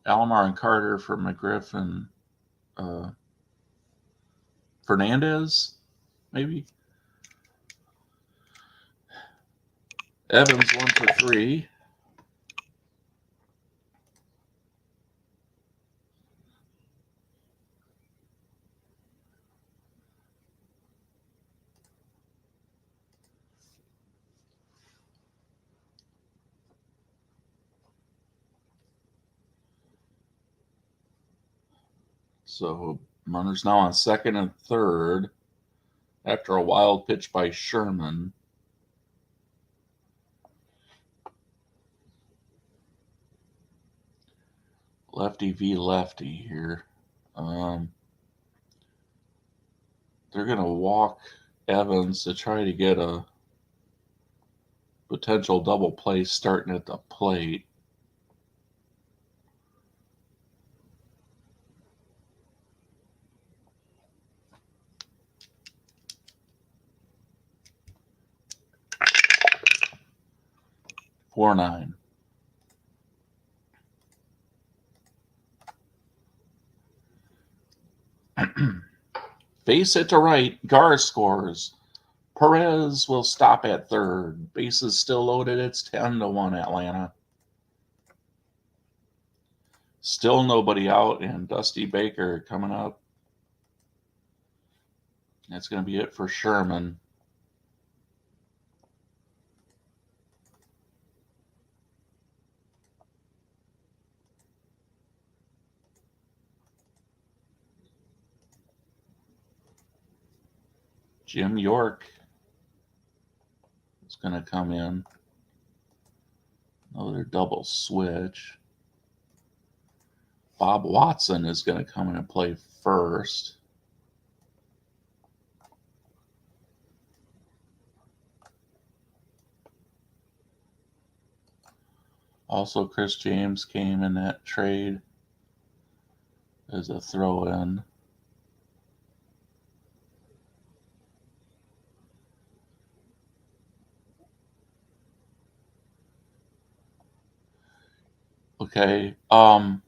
Alomar and Carter for McGriff and uh, Fernandez, maybe? Evans 1 for 3. So runners now on second and third after a wild pitch by Sherman. Lefty v. lefty here. They're going to walk Evans to try to get a potential double play starting at the plate. Four 9. Base hit to right. Gar scores. Perez will stop at third. Bases still loaded. It's 10-1 Atlanta. Still nobody out, and Dusty Baker coming up. That's going to be it for Sherman. Jim York is going to come in. Another double switch. Bob Watson is going to come in and play first. Also, Chris James came in that trade as a throw-in. Okay. And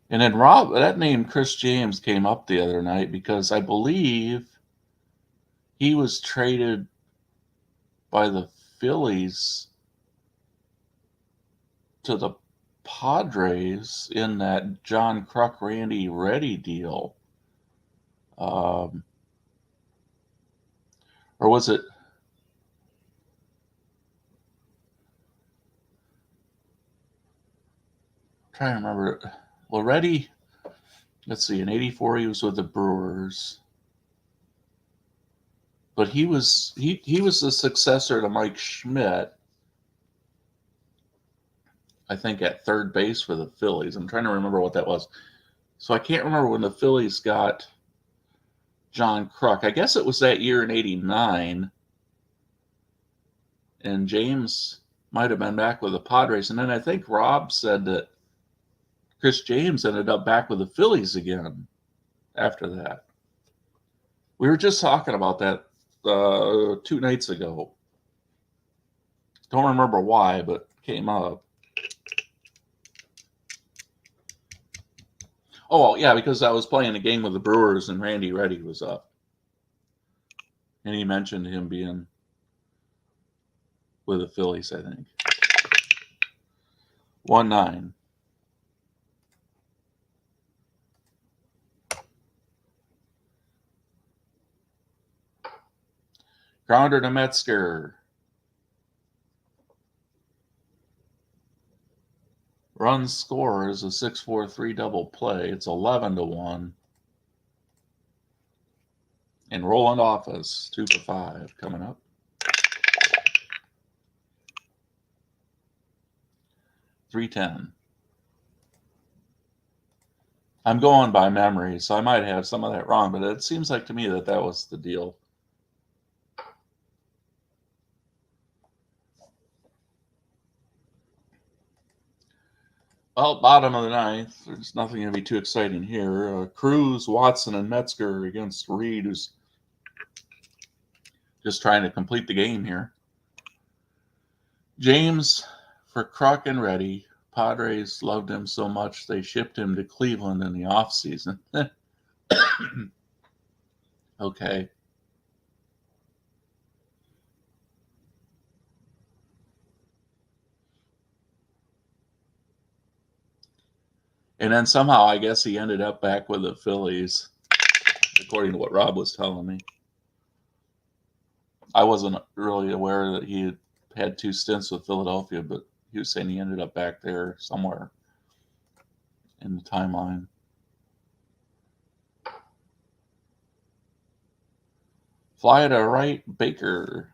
then Rob, that name Chris James came up the other night because I believe he was traded by the Phillies to the Padres in that John Kruk, Randy Reddy deal. Or was it? I'm trying to remember. Well, Reddy, let's see, in '84 he was with the Brewers. But he was the successor to Mike Schmidt, I think, at third base for the Phillies. I'm trying to remember what that was. So I can't remember when the Phillies got John Kruk. I guess it was that year in '89. And James might have been back with the Padres. And then I think Rob said that Chris James ended up back with the Phillies again after that. We were just talking about that 2 nights ago. Don't remember why, but it came up. Oh, yeah, because I was playing a game with the Brewers and Randy Reddy was up. And he mentioned him being with the Phillies, I think. 1-9. Grounder to Metzger. Runs score is a 6-4-3 double play. It's 11-1. And Roland Office, 2 for 5 coming up. $3.10. I'm going by memory, so I might have some of that wrong, but it seems like to me that was the deal. Well, bottom of the ninth. There's nothing going to be too exciting here. Cruz, Watson, and Metzger against Reed, who's just trying to complete the game here. James for Kruk and Reddy. Padres loved him so much they shipped him to Cleveland in the offseason. Okay. And then somehow I guess he ended up back with the Phillies, according to what Rob was telling me. I wasn't really aware that he had 2 stints with Philadelphia, but he was saying he ended up back there somewhere in the timeline. Fly to right, Baker.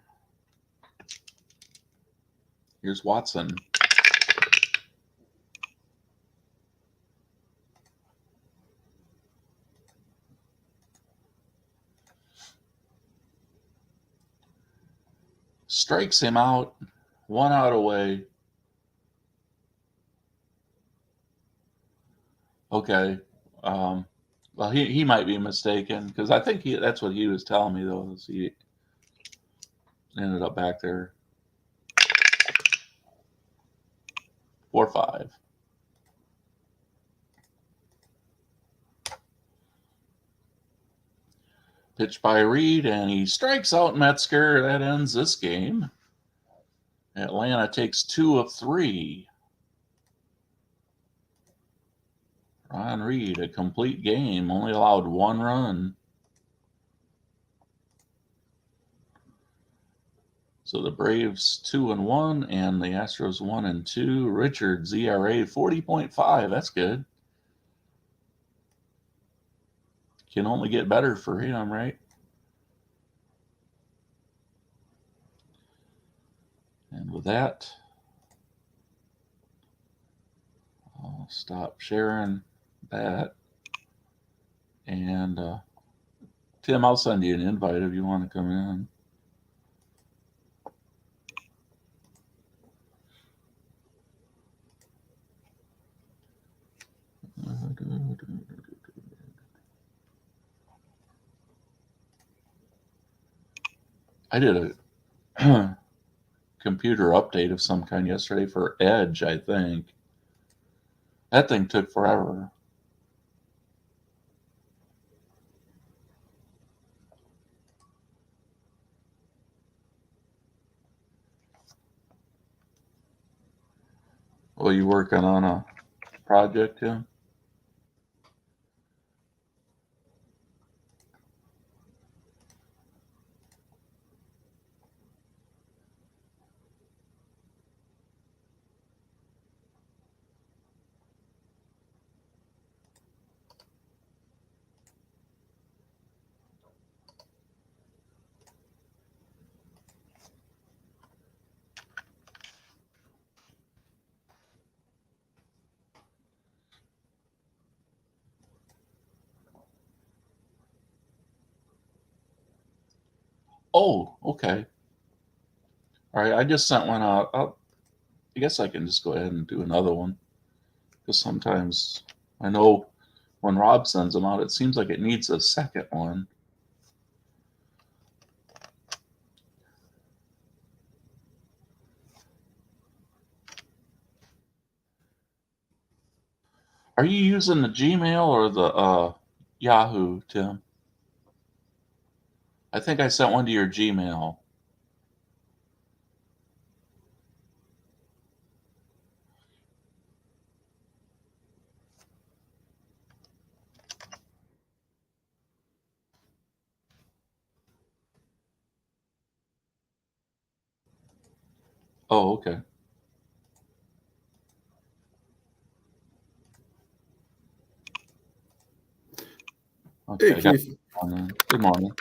Here's Watson. Strikes him out. 1 out away. Okay. Well, he might be mistaken because I think that's what he was telling me, though, is he ended up back there. 4-5. Pitch by Reed, and he strikes out Metzger. That ends this game. Atlanta takes 2 of 3. Ron Reed, a complete game, only allowed 1 run. So the Braves 2-1, and the Astros 1-2. Richards ERA 40.5. That's good. Can only get better for him, right? And with that, I'll stop sharing that. And Tim, I'll send you an invite if you want to come in. I did a computer update of some kind yesterday for Edge, I think. That thing took forever. Well, you working on a project, Tim? Oh, okay. All right, I just sent one out. I guess I can just go ahead and do another one. Because sometimes I know when Rob sends them out, it seems like it needs a second one. Are you using the Gmail or the Yahoo, Tim? I think I sent one to your Gmail. Oh, okay. Hey, Okay, can got you? good morning.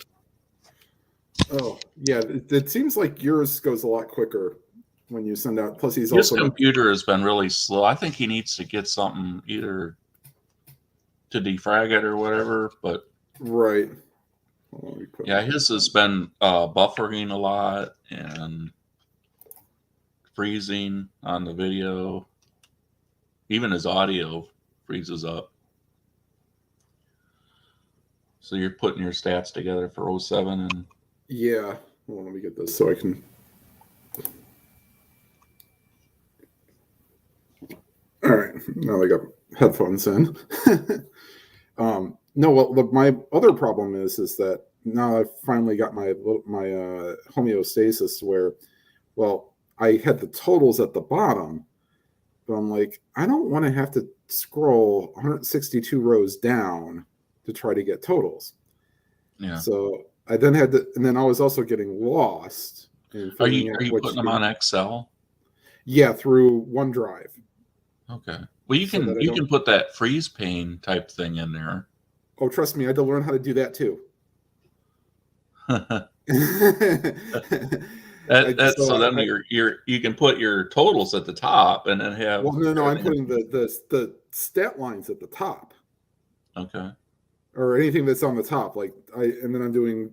Oh, yeah. It seems like yours goes a lot quicker when you send out. Plus, he's His also not computer has been really slow. I think he needs to get something either to defrag it or whatever. But right. Hold on, let me put yeah, my his has headphones. been buffering a lot and freezing on the video. Even his audio freezes up. So you're putting your stats together for '07 and Yeah. Well, let me get this so I can. All right. Now I got headphones in. No, well, my other problem is that now I've finally got my homeostasis where, well, I had the totals at the bottom, but I'm like, I don't want to have to scroll 162 rows down to try to get totals. yeah. So I then had to, and then I was also getting lost in Are you figuring are out you which putting them game. on Excel? Yeah, through OneDrive, Okay. Well, you so that can I you don't. can put that freeze pane type thing in there. Oh, trust me, I had to learn how to do that too. That's So so then you can put your totals at the top and then well, have no, I'm everything putting else. the stat lines at the top, Okay. or anything that's on the top. Like and then I'm doing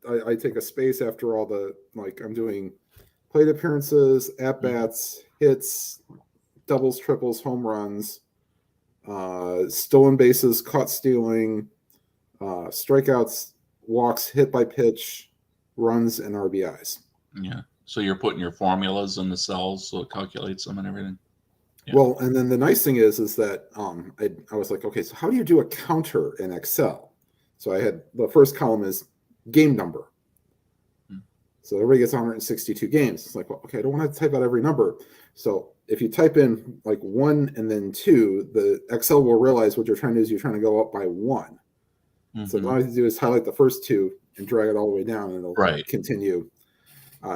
I take a space after all the, like, I'm doing plate appearances, at Mhm. bats, hits, doubles, triples, home runs, stolen bases, caught stealing, strikeouts, walks, hit by pitch, runs, and RBIs. Yeah. So you're putting your formulas in the cells so it calculates them and everything. Yeah. Well, and then the nice thing is that I was like, okay, so how do you do a counter in Excel? So I had the first column is game number. Hmm. So everybody gets 162 games. It's like, well, okay, I don't want to type out every number. So if you type in like 1 and then 2, the Excel will realize what you're trying to do is you're trying to go up by 1. So all I Mm-hmm. have to do is highlight the first 2 and drag it all the way down, and it'll Right. continue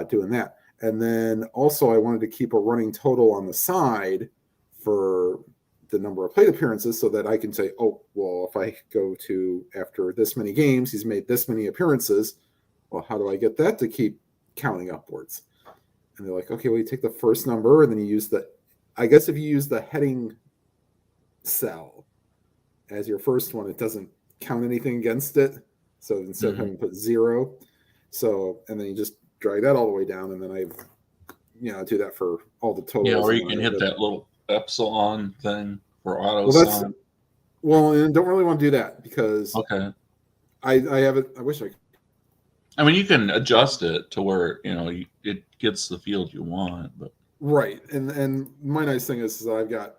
doing that. And then also I wanted to keep a running total on the side for the number of plate appearances so that I can say, oh, well, if I go to after this many games, he's made this many appearances. Well, how do I get that to keep counting upwards? And they're like, okay, well, you take the first number and then you use I guess if you use the heading cell as your first one, it doesn't count anything against it. So instead of Mm-hmm. having to put 0, and then you just drag that all the way down, and then I do that for all the Yeah, totals, or and you then can I hit end up. that little epsilon thing for auto Well, that's sum. well, and I don't really want to do that because Okay. I have it. I wish I could. I mean, you can adjust it to where it gets the field you want, but Right, and my nice thing is that I've got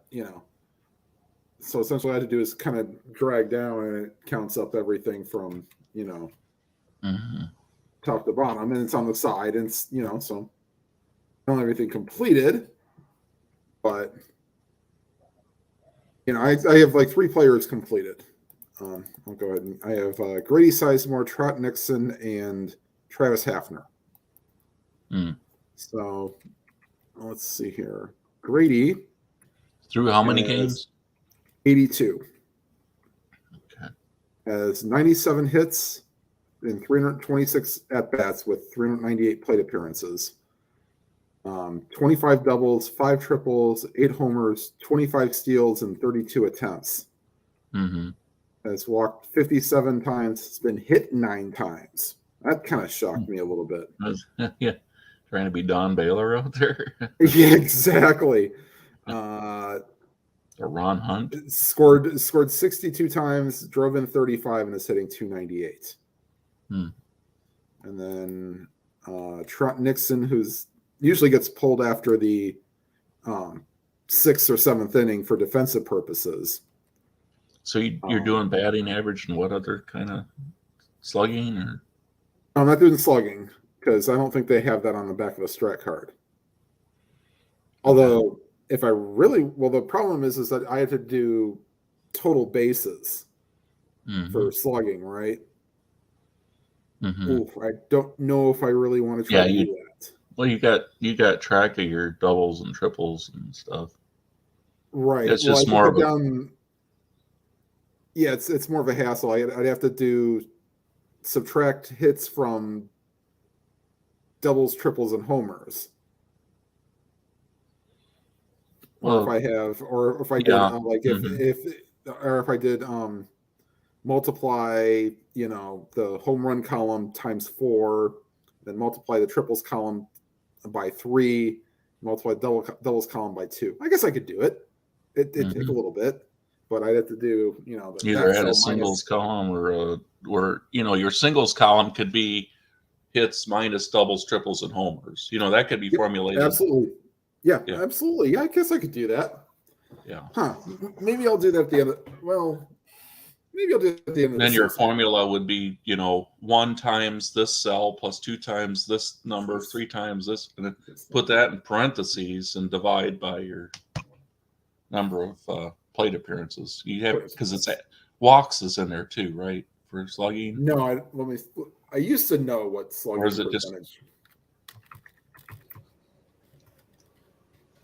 So essentially, I had to do is kind of drag down, and it counts up everything from mm-hmm. top to bottom, and it's on the side, and it's so not everything completed, but I have like 3 players completed. I'll go ahead and I have Grady Sizemore, Trot Nixon, and Travis Hafner. Mm. So let's see here. Grady Through how many has games? 82, Okay. has 97 hits in 326 at bats with 398 plate appearances. 25 doubles, 5 triples, 8 homers, 25 steals, and 32 attempts. Mm-hmm. Has walked 57 times. It's been hit 9 times. That kind of shocked me a little bit. Yeah, trying to be Don Baylor out there. Yeah, exactly. Or Ron Hunt. Scored 62 times, drove in 35, and is hitting 298. Hmm. And then Trot Nixon, who's usually gets pulled after the 6th or 7th inning for defensive purposes. So you're doing batting average and what other kind of slugging or? I'm not doing slugging because I don't think they have that on the back of the strat card. Although, Okay. if I really, well, the problem is that I have to do total bases Mm-hmm. for slugging, right? Mm-hmm. Ooh, I don't know if I really want to try Yeah, to do that. Well, you got track of your doubles and triples and stuff. Right. It's Well, I just have to more put of a down. Yeah, it's more of a hassle. I'd have to do subtract hits from doubles, triples, and homers. Or if well, I have, or if I did yeah. like Hmm. if I did multiply, the home run column times 4, then multiply the triples column by 3, multiply doubles column by 2. I guess I could do it. It'd take a Hmm. little bit, but I'd have to do, Either that add a cell singles minus. column or your singles column could be hits minus doubles, triples, and homers. That could be Yep, formulated. absolutely. Yeah, Yeah, absolutely. Yeah, I guess I could do that. yeah. Huh? Maybe I'll do that at the end. Maybe I'll do it at the end of the Then your season. formula would be, 1 times this cell plus 2 times this number, 3 times this, and then put that in parentheses and divide by your number of plate appearances. You have because it's walks is in there too, right? For slugging, No, I used to know what or slugging is it just percentage.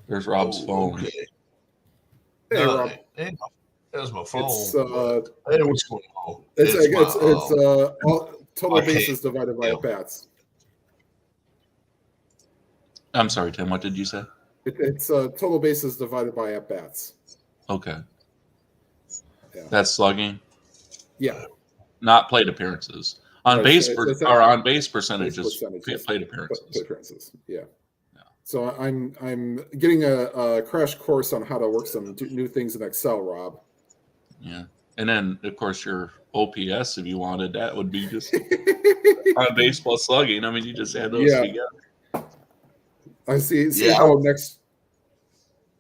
there's Rob's Oh, phone? okay. Hey, No, Rob. there's my It's phone. But hey, what's going on? it's It's my total my bases divided by yeah. at bats. I'm sorry, Tim. What did you say? It's total bases divided by at bats. Okay, Yeah, that's slugging, yeah. not plate appearances. On Right, base it's or on base base percentages, percentages, plate appearances. appearances. Yeah. Yeah. So I'm getting a crash course on how to work some new things in Excel, Rob. Yeah. And then, of course, your OPS, if you wanted, that would be just on base plus slugging. I mean, you just add those Yeah, together. I see. See Yeah, how next.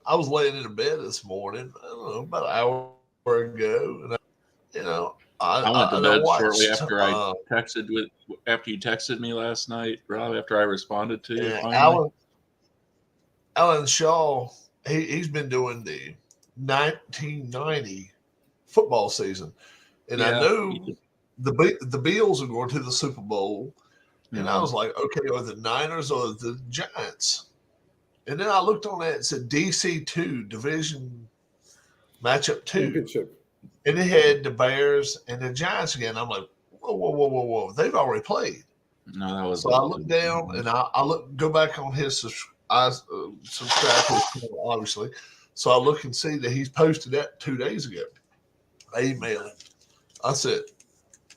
I was laying in bed this morning, I don't know, about an hour ago, and I went to I bed shortly watched after you texted me last night, Rob, after I responded to you and finally. Alan Shaw. He's been doing the 1990 football season, and I Yeah. know the Bills are going to the Super Bowl, and I Mhm. was like, okay, are the Niners or the Giants? And then I looked on that, it said DC2 division matchup 2, Championship. and it had the Bears and the Giants again. I'm like, whoa, they've already played. No, that was So I look down and I go back on his I subscribe to his channel, obviously. So I look and see that he's posted that 2 days ago. I emailed him. I said,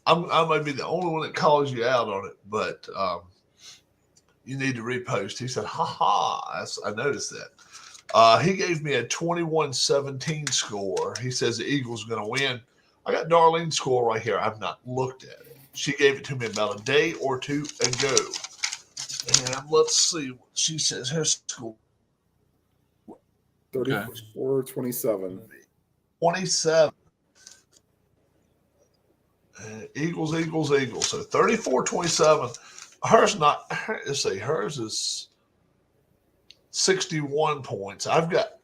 I may be the only one that calls you out on it, but you need to repost. He said, I noticed that. He gave me a 21-17 score. He says the Eagles are going to win. I got Darlene's score right here. I've not looked at it. She gave it to me about a day or two ago. And let's see what she says. Her score 34-27. 27. Eagles. So 34-27. Hers not. Let's see. Hers is 61 points. I've got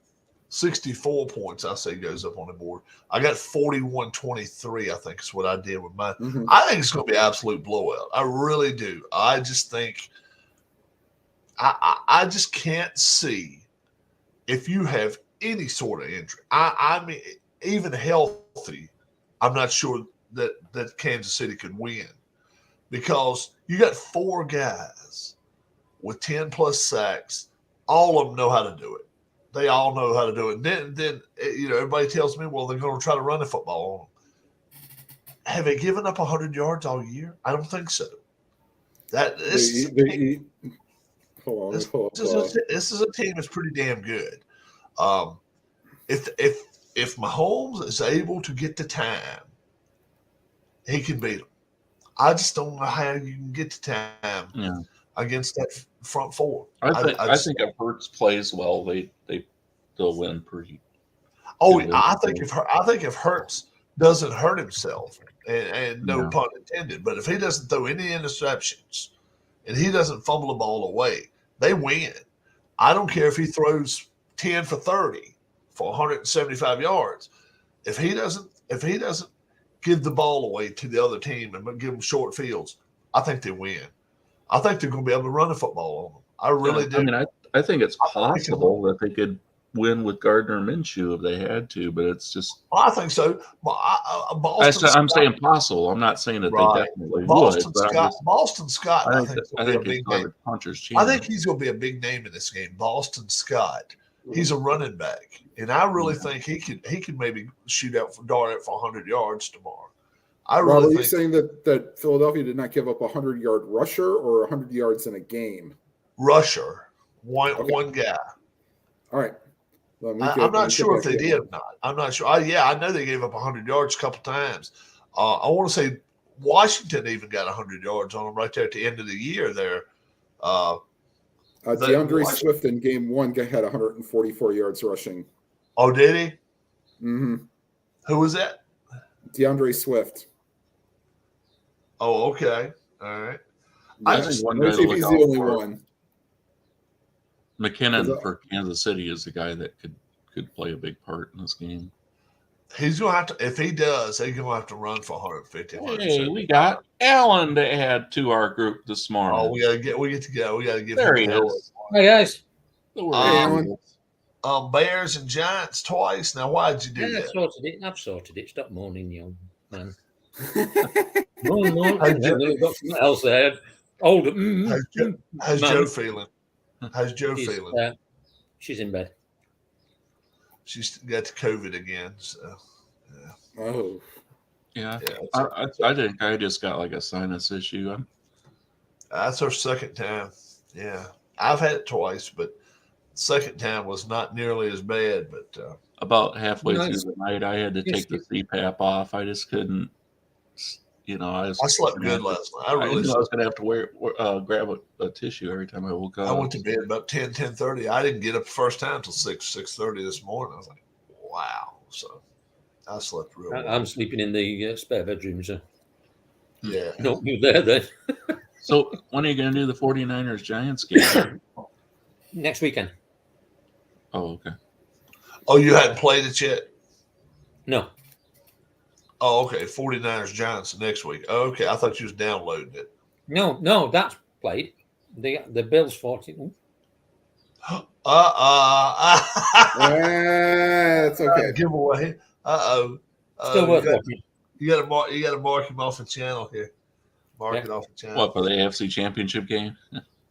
64 points. I say goes up on the board. I got 41-23. I think is what I did with mine. Mm-hmm. I think it's going to be an absolute blowout. I really do. I just think. I just can't see if you have any sort of injury. I mean, even healthy, I'm not sure that Kansas City could win because you got 4 guys with 10 plus sacks. All of them know how to do it. They all know how to do it. And then everybody tells me, well, they're going to try to run the football on them. Have they given up 100 yards all year? I don't think so. This is a team that's pretty damn good. If Mahomes is able to get the time, he can beat them. I just don't know how you can get the time against that front four. I think if Hurts plays well, they'll win pretty. I think if Hurts doesn't hurt himself, and no pun intended, but if he doesn't throw any interceptions and he doesn't fumble the ball away, they win. I don't care if he throws 10 for 30 for 175 yards. If he doesn't give the ball away to the other team and give them short fields, I think they win. I think they're going to be able to run the football on them. I really do. I mean, I think it's I think possible that they could win with Gardner Minshew if they had to, but it's just. I think so. Boston I'm Scott, saying possible. I'm not saying that they right? definitely would, Boston but Scott, Boston Scott, I think I will be a think it's big got name. a puncher's I chance. think he's going to be a big name in this game. Boston Scott. He's a running back, and I really think he could maybe dart out for 100 yards tomorrow. I Rob, really are you think saying that Philadelphia did not give up a 100-yard rusher or 100 yards in a game? rusher, one Okay. one guy. All right. I'm not sure if they did or not. I'm not sure. I know they gave up 100 yards a couple times. I want to say Washington even got 100 yards on them right there at the end of the year there. DeAndre Swift in game 1 had 144 yards rushing. Oh, did he? Mm-hmm. Who was that? DeAndre Swift. Oh, okay. All right. I think one guy Let's to see if look he's out the only for. one. McKinnon for Kansas City is the guy that could play a big part in this game. He's going to have to, if he does, he's going to have to run for 150. Hey, we got Allen to add to our group this morning. Oh, we get to go. We got to give There him he a is. Hey guys. Allen. Bears and Giants twice. Now, why did you do that? I've sorted it. Stop moaning, young man. Hey, Got something else there. Older. How's Joe feeling? How's Joe feeling? She's in bed. She's got COVID again. So, yeah. Oh. Yeah. I think I just got like a sinus issue. That's her second time. Yeah. I've had it twice, but second time was not nearly as bad. But about halfway through the night, I had to take the CPAP off. I just couldn't. I slept good last night. I was going to have to grab a tissue every time I woke up. I went to bed about 10:30. I didn't get up the first time until 6:30 this morning. I was like, wow. So I slept real well. I'm sleeping in the spare bedroom, so. Yeah. No, you there then. So when are you going to do the 49ers Giants game? Next weekend. Oh, okay. Oh, you hadn't played it yet? No. Oh, okay. 49ers Giants next week. Oh, okay. I thought you was downloading it. No, that's played. The Bills 14. It's okay. Giveaway. Still worth watching. You got to mark him off the channel here. Mark it off the channel. What, for the AFC Championship game?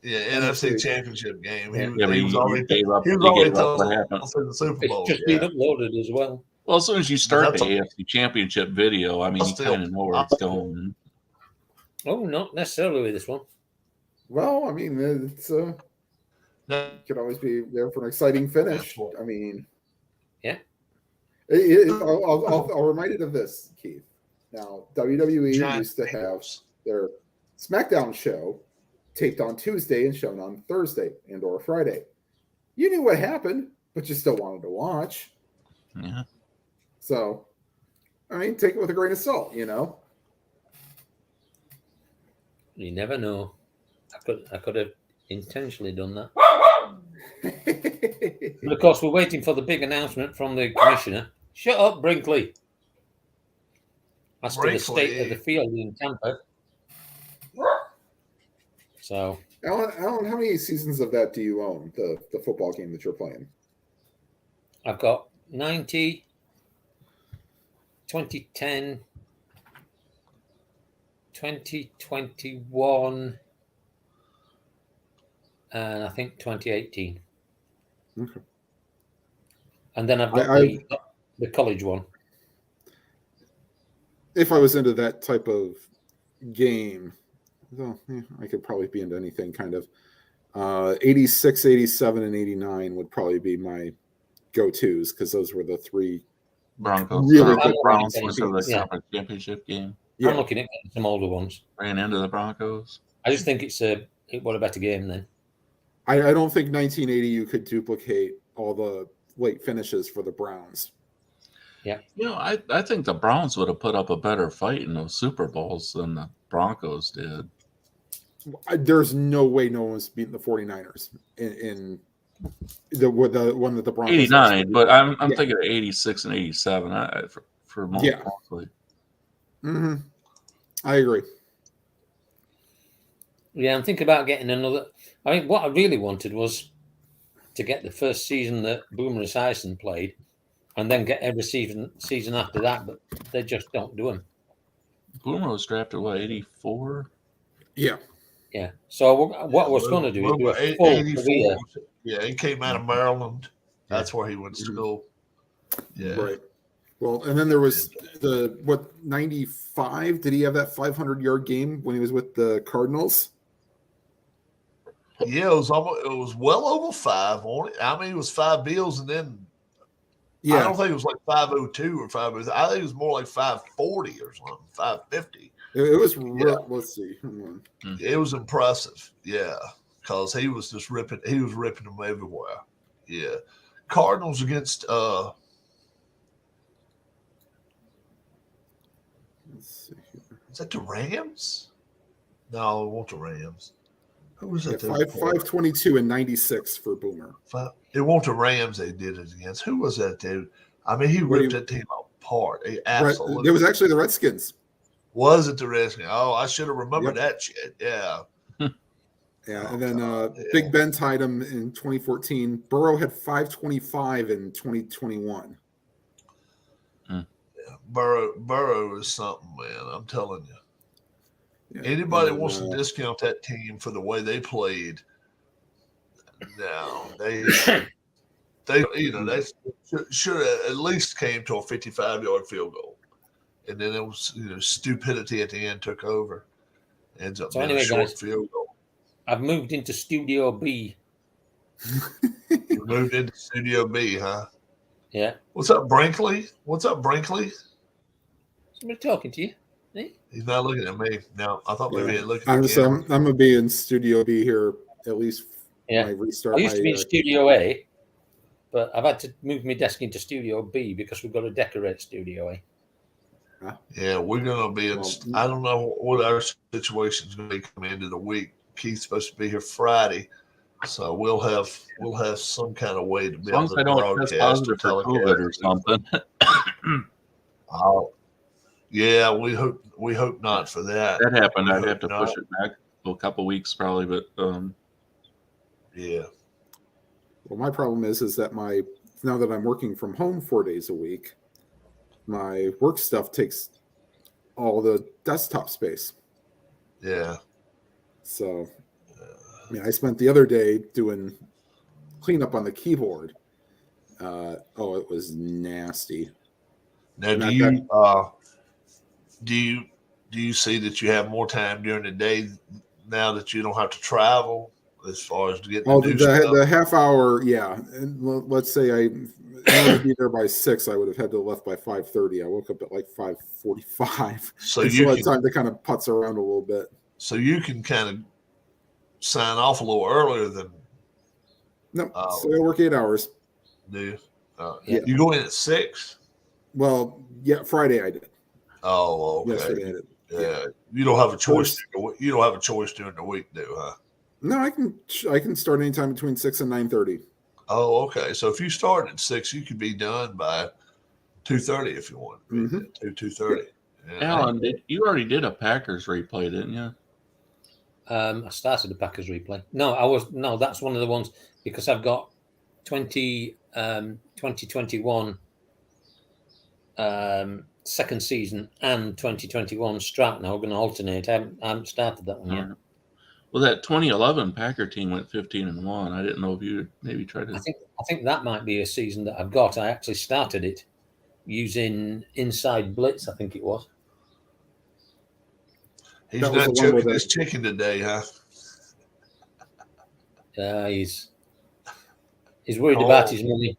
Yeah, NFC Championship game. He was already gave up for the Super Bowl. It's just been uploaded as well. Well, as soon as you start the AFC Championship video, I mean, you kind of know where it's going. Oh, not necessarily with this one. Well, I mean, it's it could always be there for an exciting finish. I mean, yeah. I'll remind you of this, Keith. Now, WWE used to have their SmackDown show taped on Tuesday and shown on Thursday and or Friday. You knew what happened, but you still wanted to watch. Yeah. So, I mean, take it with a grain of salt, You never know. I could have intentionally done that. But of course, we're waiting for the big announcement from the commissioner. Shut up, Brinkley. As to the state of the field in Tampa. So, Alan, how many seasons of that do you own? The football game that you're playing? I've got 90, 2010, 2021, and I think 2018. Okay. And then I've got the college one. If I was into that type of game, well, I could probably be into anything kind of. 86, 87, and 89 would probably be my go-tos because those were the three Broncos. really good Browns for the conference championship game. Yeah. I'm looking at some older ones. Ran into the Broncos. I just think it was a better game then. I don't think 1980 you could duplicate all the late finishes for the Browns. Yeah. I think the Browns would have put up a better fight in those Super Bowls than the Broncos did. There's no way no one's beaten the 49ers in the one that the Broncos 89, but I'm thinking of 86 and 87 for most likely. Mm-hmm. I agree. Yeah, I'm thinking about getting another. I mean, what I really wanted was to get the first season that Boomer Esiason played, and then get every season after that. But they just don't do them. Boomer was drafted, what, 84? Yeah. Yeah. So what I was going to do is do Boomer, a full 84. career. Yeah, he came out of Maryland. That's where he went to Mhm. school. Yeah. Right. Well, and then there was the 95? Did he have that 500-yard game when he was with the Cardinals? Yeah, it was well over 5 on it. I mean, it was 5 bills, and then I Yeah. don't think it was like 502 or 503. I think it was more like 540 or something, 550. It was. Yeah. Let's see. Hold on. It was impressive. Yeah, because he was just ripping. He was ripping them everywhere. Yeah, Cardinals against Let's see here. is that the Rams? No, it wasn't the Rams. Who was Yeah, that? 522 and 96 for Boomer. It wasn't the Rams they did it against. Who was that dude? I mean, he ripped that team apart. He absolutely. It was actually the Redskins. Was it the Redskins? Oh, I should have remembered that shit. Yeah. Yeah, and then Big Ben tied him in 2014. Burrow had 525 in 2021. Yeah. Burrow is something, man. I'm telling you. Yeah. Anybody wants to discount that team for the way they played? No, they should at least came to a 55-yard field goal, and then it was stupidity at the end took over. Ends up being a short field goal. I've moved into Studio B. You moved into Studio B, huh? Yeah. What's up, Brinkley? Somebody talking to you? He's not looking at me. No, I thought maybe he'd look at I'm gonna be in Studio B here at least. Yeah. When I restart. I used to be in Studio A, but I've had to move my desk into Studio B because we've got to decorate Studio A. Huh? Yeah, we're gonna be in. I don't know what our situation's gonna be coming into the week. Keith's supposed to be here Friday, so we'll have some kind of way to be able to I don't test positive for COVID or something. Yeah, we hope not for that. That happened. I'd have to push it back a couple weeks probably, but yeah. Well, my problem is that now that I'm working from home 4 days a week, my work stuff takes all the desktop space. Yeah. So, I mean, I spent the other day doing cleanup on the keyboard. It was nasty. Now, do you see that you have more time during the day now that you don't have to travel as far as to get the half hour? Yeah, and let's say in order to be there by 6, I would have had to have left by 5:30. I woke up at like 5:45, so you had time to kind of putz around a little bit. So you can kind of sign off a little earlier than. No, so I work 8 hours. Do you? Yeah. You go in at 6. Well, yeah, Friday I did. Oh, okay. Yesterday I did. Yeah, you don't have a choice. You don't have a choice during the week, do huh? No, I can start anytime between 6 and 9:30. Oh, okay. So if you start at 6, you could be done by 2:30 if you want. 2:30. Yeah. Alan, you already did a Packers replay, didn't you? I started the Packers replay. No, that's one of the ones because I've got 2021 second season and 2021 strat. Now we're going to alternate. I haven't started that one yet. Well, that 2011 Packer team went 15-1. I didn't know if you maybe tried to. I think that might be a season that I've got. I actually started it using Inside Blitz. I think it was. He's not choking his chicken today, huh? He's worried about his money.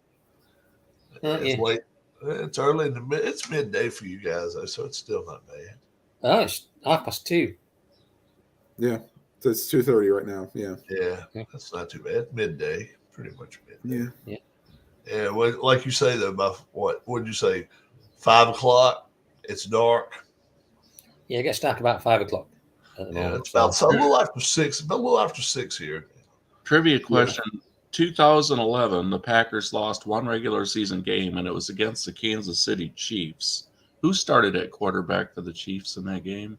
It's late. It's early in it's midday for you guys, though, so it's still not bad. Oh, it's 2:30. Yeah, so it's 2:30 right now. Yeah, that's not too bad. Midday, pretty much midday. Yeah. Well, like you say though, about what did you say? 5 o'clock. It's dark. Yeah, it gets dark about 5 o'clock. It's about a little after 6. About a little after 6 here. Trivia question. 2011, the Packers lost one regular season game, and it was against the Kansas City Chiefs. Who started at quarterback for the Chiefs in that game?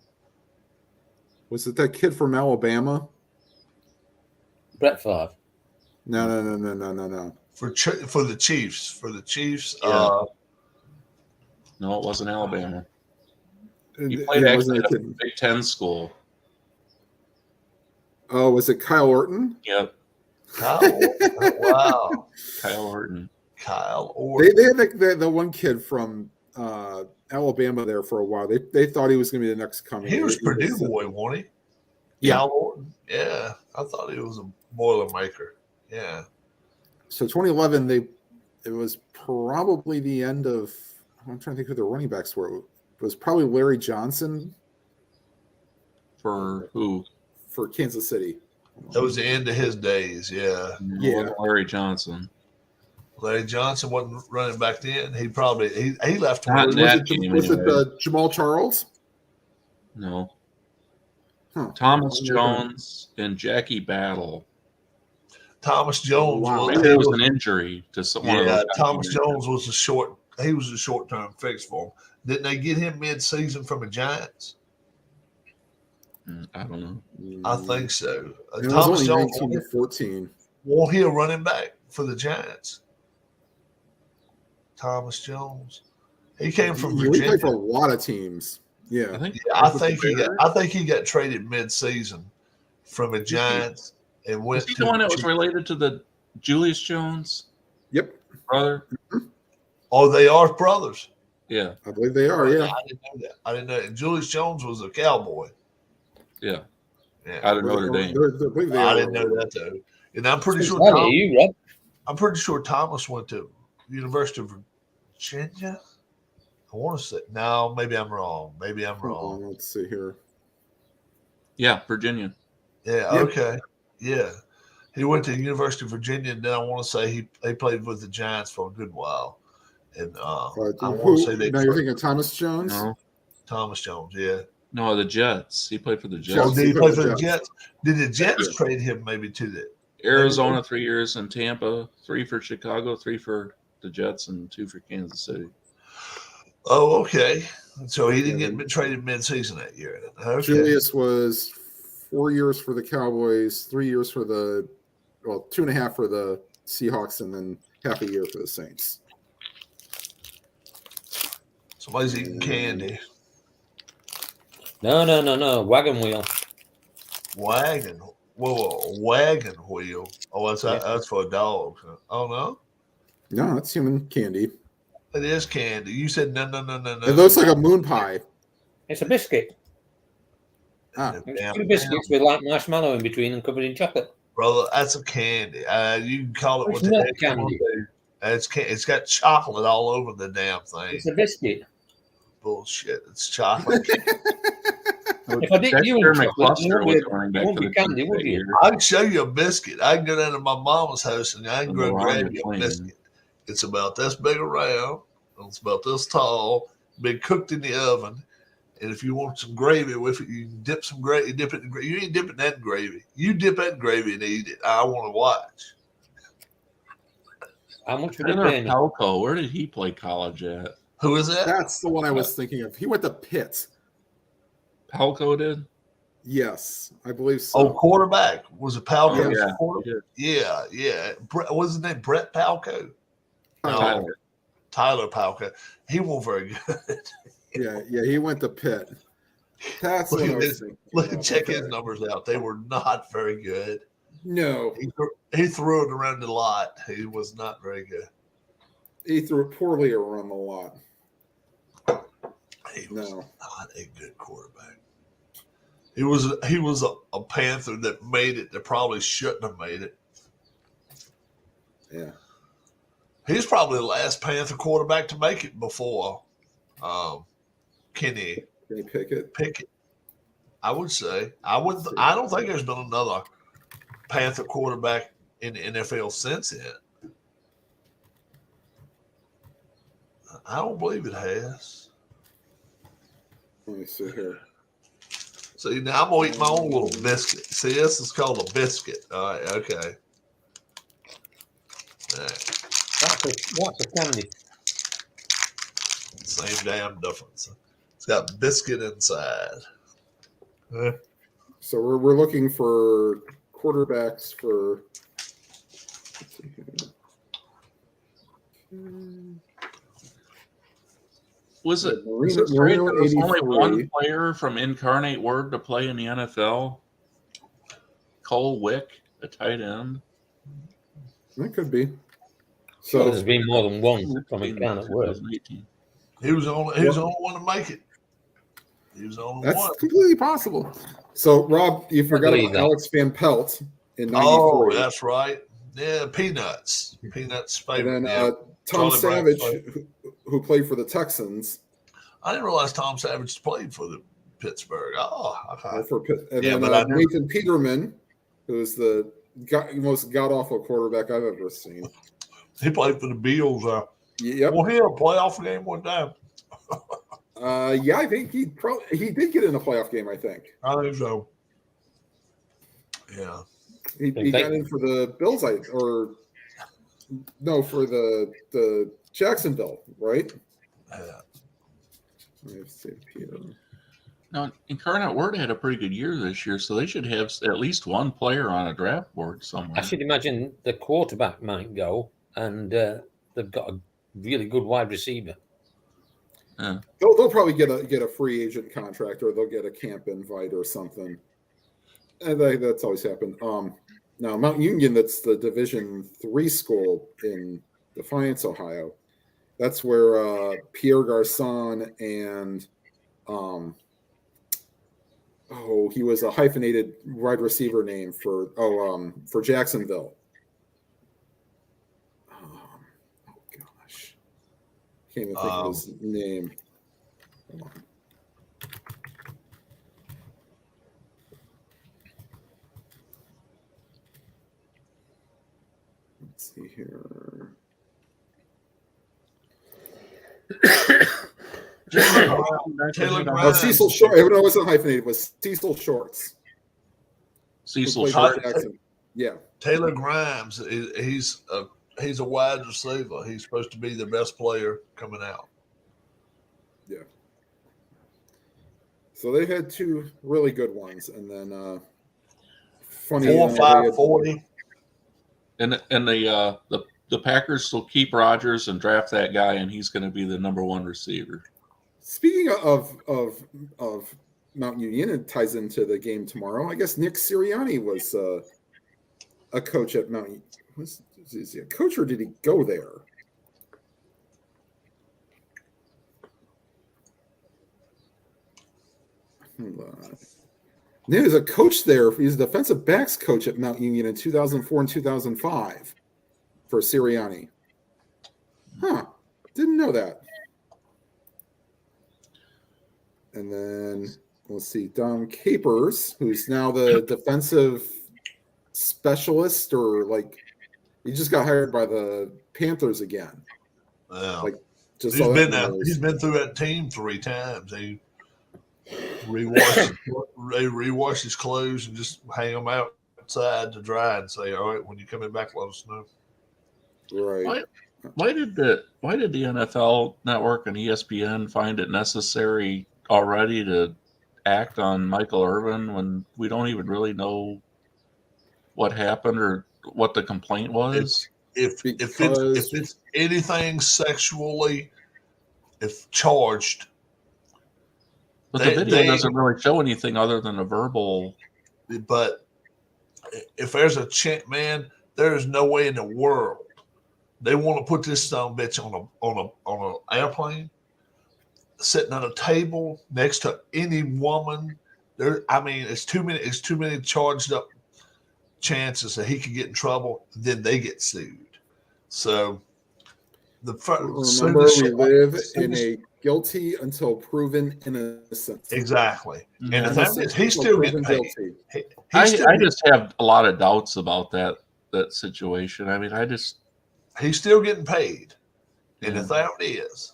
Was it that kid from Alabama? Brett Favre. No. For the Chiefs. For the Chiefs. Yeah. No, it wasn't Alabama. He played It actually wasn't a at a kid. Big Ten school. Oh, was it Kyle Orton? Yep, Wow. Kyle Orton. Kyle Orton. They had the one kid from Alabama there for a while. They thought he was going to be the next coming. He was Purdue boy, wasn't he? Yeah. Kyle Orton. Yeah. I thought he was a Boilermaker. Yeah. So 2011, it was probably the end of. I'm trying to think who the running backs were. It was probably Larry Johnson For who? for Kansas City. That was the end of his days. Yeah. No, it Yeah. wasn't Larry Johnson. Larry Johnson wasn't running back then. He probably he left. Not when- in that Was game, it anyway. Jamal Charles? No. Huh. Thomas Jones and Jackie Battle. Thomas Jones. Wow. Was, Maybe there was an injury to someone. yeah, Thomas Jones was a short. He was a short-term fix for him. Didn't they get him mid-season from the Giants? I don't know. I think so. It was Thomas only Jones 19 to 14. won't he a running back for the Giants? Thomas Jones. He came from He Virginia. played for a lot of teams. Yeah. I think. Yeah, I think he got traded mid-season from the Giants and went Was he to the one that was related to the Julius Jones Yep. brother? Oh, they are brothers. Yeah, I believe they are. Yeah. I didn't know that. I didn't know that. Julius Jones was a cowboy. yeah. Yeah. Out of Notre Dame. I believe they I are. didn't know that though. And I'm pretty sure How are you, Rob? I'm pretty sure Thomas went to University of Virginia. I want to say no, maybe I'm wrong. Maybe I'm Hold wrong. on, let's see here. Yeah, Virginia. Yeah, Yeah. okay. Yeah. He went to University of Virginia, and then I want to say he played with the Giants for a good while. And I want to say they Now you're thinking of Thomas Jones? No, Thomas Jones, yeah. no, the Jets. He played for the So Jets. did he he play played for for the the Jets? Did the Jets Yeah. trade him maybe to the Arizona 3 years in Tampa, 3 for Chicago, 3 for the Jets, and 2 for Kansas City. Oh, okay. So he didn't get traded mid-season that year. Okay. Julius was 4 years for the Cowboys, 3 years for 2.5 for the Seahawks, and then half a year for the Saints. Somebody's eating candy. No. Wagon wheel. Wagon. Whoa, wagon wheel. Oh, that's for a dog. Oh no, No, it's human candy. it is candy. You said no. It looks like a moon pie. It's a biscuit. Ah, It's two biscuits with like marshmallow in between and covered in chocolate. brother. That's a candy. You can call it It's what the not heck you want candy. to. It's got chocolate all over the damn thing. It's a biscuit. Bullshit. It's chocolate. If I did you Dexter in chocolate, you McCluster won't was be- running you back won't for be the candy, Chiefs would that you? year. I can show you a biscuit. I can go down to my mama's house and I can go And the grab line you a between. biscuit. It's about this big around. It's about this tall. Been cooked in the oven. And if you want some gravy with it, you can dip some gravy. Dip it in gravy. You ain't dipping that in gravy. You dip that in gravy and eat it. I want to watch. How much would it Taylor pay me? Palco, where did he play college at? Who is that? that's the one I was thinking of. He went to Pitt. Palco did? Yes, I believe so. Oh, quarterback. Was it Palco? Yeah, Quarter- he did. yeah. What's his name? Brett Palco? No, Tyler. Tyler Palco. He wasn't very good. Yeah, he went to Pitt. That's Look what at I was this. thinking. Look, of. check Okay. his numbers out. They were not very good. No, He threw it around a lot. He was not very good. he threw it poorly around the lot. He was No. not a good quarterback. He was a Panther that made it that probably shouldn't have made it. Yeah. He's probably the last Panther quarterback to make it before Kenny Kenny Pickett. Pickett. I would say. I don't think there's been another Panther quarterback in the NFL since then. I don't believe it has. Let me see here. See, now I'm gonna eat my own little biscuit. See, this is called a biscuit. All right, okay. All right. That's a candy. Same damn difference. It's got biscuit inside. So we're looking for quarterbacks for. Let's see here. Was it Marino right? There was only 83. one player from Incarnate Word to play in the NFL. Cole Wick, a tight end. That could be. So So there's been more than one from Incarnate Word. 2018. He was the only one to make it. He was the only that's one. completely possible. So Rob, you forgot believe about that. Alex Van Pelt in '93. Oh, that's right. Yeah, Peanuts. Peanuts' favorite. And then yeah. Tom Charlie Brown's Savage, who played for the Texans. I didn't realize Tom Savage played for the Pittsburgh. Oh, okay. And Yeah, then but I never- Nathan Peterman, who is the most god-awful quarterback I've ever seen. He played for the Bills. Yep. Well, he had a playoff game one time. Yeah, I think he did get in a playoff game, I think. I think so. Yeah. He got in for the Bills, for the Jacksonville, right? Yeah. Let's see, Peter. Now, Incarnate Word had a pretty good year this year, so they should have at least one player on a draft board somewhere. I should imagine the quarterback might go, and they've got a really good wide receiver. Yeah. They'll probably get a free agent contract, or they'll get a camp invite or something. And that's always happened. Now Mount Union, that's the Division III school in Defiance, Ohio. That's where Pierre Garcon and he was a hyphenated wide receiver name for Jacksonville. Gosh, can't even think of his name. Hold on. Let's see here. Taylor Grimes. Cecil Short. No, it wasn't hyphenated. It was Cecil Shorts. Cecil Who played Short. for Jackson. Yeah. Taylor Grimes, he's a wide receiver. He's supposed to be the best player coming out. Yeah. So they had two really good ones, and then funny 4.5 And the Packers will keep Rodgers and draft that guy, and he's going to be the number one receiver. Speaking of Mount Union, it ties into the game tomorrow. I guess Nick Sirianni was a coach at Mount Union. Is he a coach, or did he go there? Hold on. He was a coach there. He was a defensive backs coach at Mount Union in 2004 and 2005 for Sirianni. Huh. Didn't know that. And then let's see, Don Capers, who's now the defensive specialist, or he just got hired by the Panthers again. Yeah. Just he's been through that team 3 times. They rewash his clothes and just hang them outside to dry and say, "All right, when you're coming back, let us know." Right. Why did the NFL Network and ESPN find it necessary already to act on Michael Irvin when we don't even really know what happened or what the complaint was? If it's anything sexually, if charged, But the video doesn't really show anything other than a verbal. But if there's a chance, man, there is no way in the world they want to put this son of a bitch on an airplane, sitting at a table next to any woman. It's too many charged up chances that he could get in trouble. Then they get sued. So remember, we live in a guilty until proven innocent. Exactly. Mhm. And the thing is, he's still getting paid. I just have a lot of doubts about that situation. He's still getting paid. And the thing is,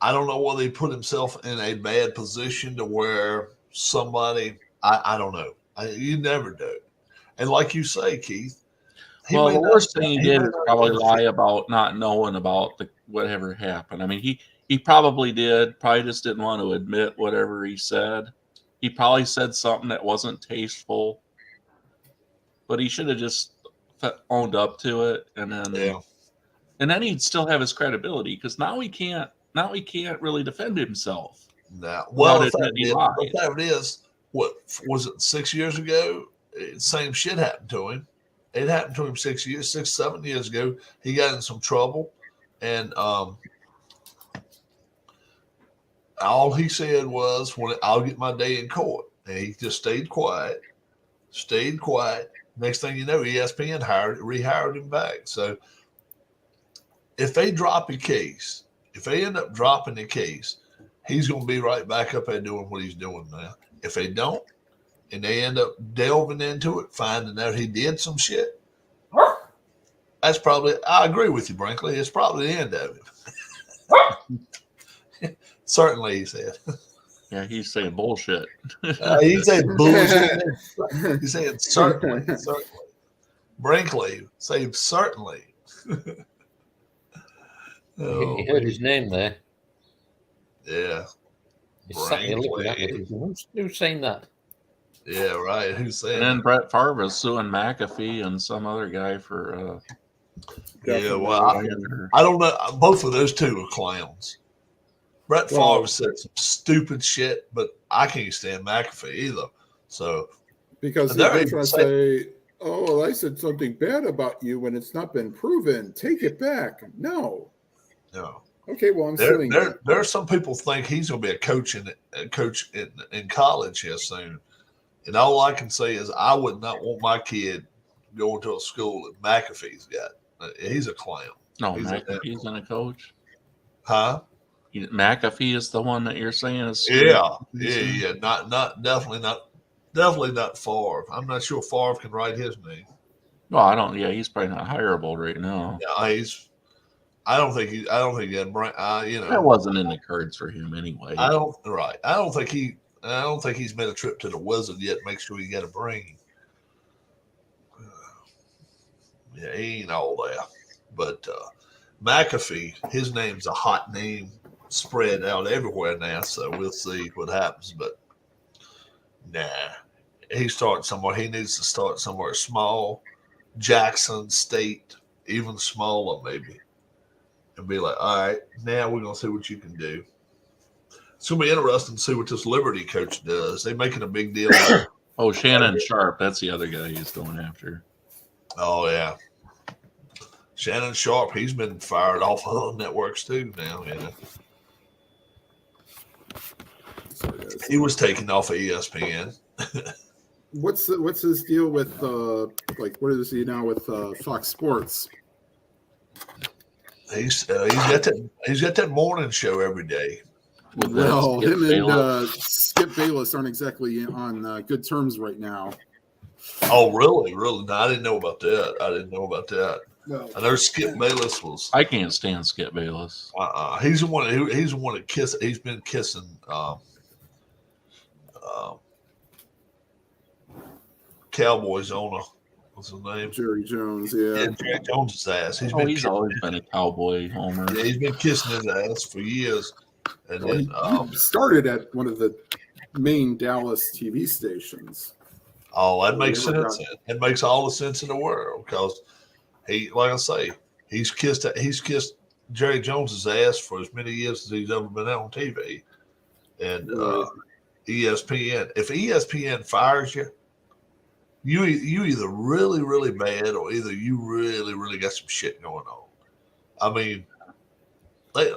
I don't know whether he put himself in a bad position to where somebody, I don't know. You never do. And like you say, Keith, the worst thing he did is probably lie about not knowing about whatever happened. He probably did. Probably just didn't want to admit whatever he said. He probably said something that wasn't tasteful, but he should have just owned up to it, and then he'd still have his credibility, because now he can't really defend himself. Now, well, without admitting he lied. the fact is, what was it, 6 years ago? Same shit happened to him. It happened to him 7 years ago. He got in some trouble, and all he said was, "When I'll get my day in court," and he just stayed quiet. Next thing you know, ESPN rehired him back. So if they drop a case, if they end up dropping the case, he's going to be right back up there doing what he's doing now. If they don't, and they end up delving into it, finding out he did some shit, that's probably, I agree with you, Brinkley, it's probably the end of it. Certainly, he said. Yeah, he's saying bullshit. He said bullshit. He said certainly. Brinkley said certainly. He heard his name there. Yeah. He sat here looking at me. Who's saying that? Yeah, right. Who's saying And then that? Brett Favre is suing McAfee and some other guy for. Yeah, well, I don't know. Both of those two are clowns. Brett Favre said some stupid shit, but I can't stand McAfee either. So because they're trying to say, "Oh, well, I said something bad about you when it's not been proven. Take it back." No. Okay, well, I'm suing you. There are some people think he's going to be a coach in college here soon, and all I can say is I would not want my kid going to a school that McAfee's got. He's a clown. No, McAfee's in a coach. Huh? McAfee is the one that you're saying is. Yeah. Definitely not Favre. I'm not sure Favre can write his name. Well, I don't. Yeah, he's probably not hireable right now. Yeah, I don't think that. That wasn't in the cards for him anyway. I don't think he's made a trip to the Wizard yet. Make sure he got a brain. Yeah, he ain't all there. But McAfee, his name's a hot name spread out everywhere now, so we'll see what happens. But nah, he's starting somewhere. He needs to start somewhere small, Jackson State, even smaller maybe, and be like, all right, now we're gonna see what you can do. It's gonna be interesting to see what this Liberty coach does. They're making a big deal. Shannon Sharp, that's the other guy he's going after. Oh yeah. Shannon Sharp, he's been fired off other networks too now. He was taken off of ESPN. What's his deal with what is he now with Fox Sports? He's got that morning show every day. Well, him and Skip Bayless aren't exactly on good terms right now. Oh, really? Really? No, I didn't know about that. No. I know Skip Bayless was. I can't stand Skip Bayless. He's the one that kissed. He's been kissing. Cowboys owner. What's his name? Jerry Jones. Yeah, Jerry Jones' ass. He's always been a Cowboy homer. Yeah, he's been kissing his ass for years. And then he started at one of the main Dallas TV stations. Oh, that makes sense. It makes all the sense in the world because he, like I say, he's kissed Jerry Jones's ass for as many years as he's ever been on TV. And ESPN, if ESPN fires you, you either really, really bad or either you really, really got some shit going on. I mean, they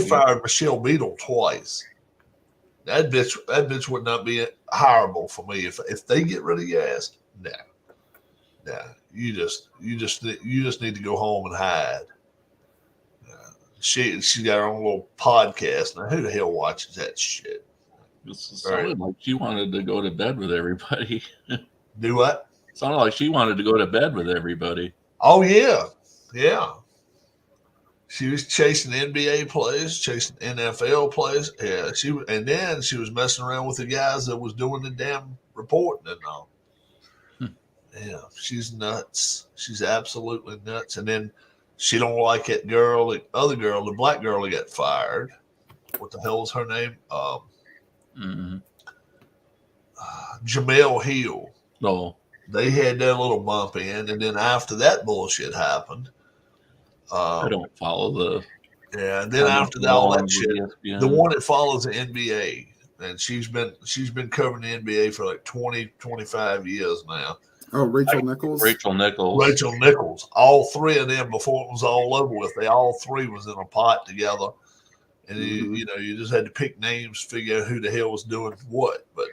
fired Michelle Beadle twice. That bitch would not be hireable for me if they get rid of your ass. Nah, you just need to go home and hide. She got her own little podcast. Now, who the hell watches that shit? It sounded like she wanted to go to bed with everybody. Do what? Sounded like she wanted to go to bed with everybody. Oh yeah. She was chasing NBA players, chasing NFL players. Yeah, then she was messing around with the guys that was doing the damn reporting and all. Yeah, she's nuts. She's absolutely nuts. And then She don't like that girl, the other girl, the black girl that got fired. What the hell was her name? Mhm. Jamel Hill. No. They had their little bump in, and then after that bullshit happened, I don't follow the. yeah, and then I'm after not all that on shit, ESPN. the one that follows the NBA, and she's been covering the NBA for like 20, 25 years now. Oh, Rachel Nichols. Rachel Nichols. Rachel Nichols. All three of them, before it was all over with, they all three was in a pot together. And you just had to pick names, figure out who the hell was doing what. But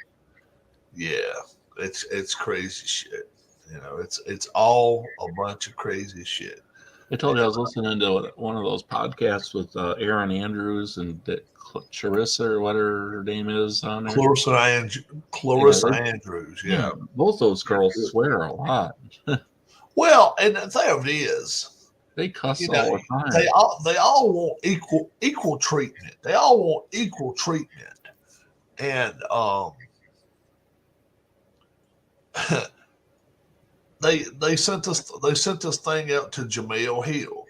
yeah, it's crazy shit. It's all a bunch of crazy shit. I told you I was listening to one of those podcasts with Aaron Andrews and Charissa or whatever her name is on there. Clarissa Andrews. Yeah. Both those girls swear a lot. Well, and the thing is, they cuss all the time. They all want equal treatment. They all want equal treatment, and they sent this thing out to Jamel Hill,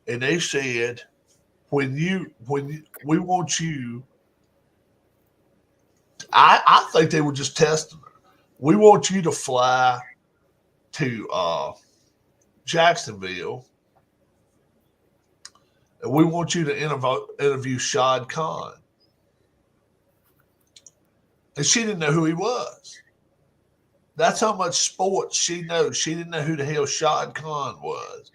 and they said, when we want you. I think they were just testing her. We want you to fly to Jacksonville, and we want you to interview Shad Khan. And she didn't know who he was. That's how much sports she knows. She didn't know who the hell Shad Khan was.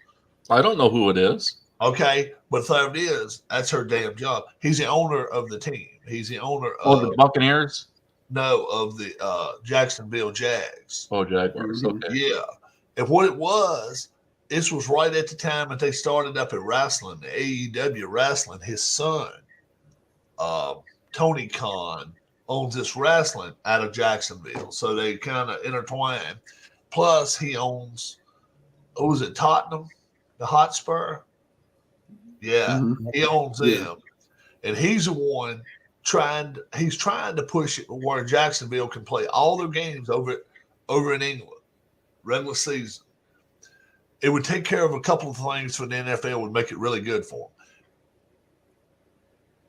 I don't know who it is. Okay, but the fact is, that's her damn job. He's the owner of the team. He's the owner of the Buccaneers? No, of the Jacksonville Jags. Oh, Jaguars. Okay. Yeah. And what it was, this was right at the time that they started up in wrestling, the AEW wrestling. His son, Tony Khan, owns this wrestling out of Jacksonville. So they kind of intertwine. Plus, he owns, was it Tottenham, the Hotspur? Yeah, he owns them. And he's the one trying to push it where Jacksonville can play all their games over in England, regular season. It would take care of a couple of things for the NFL, would make it really good for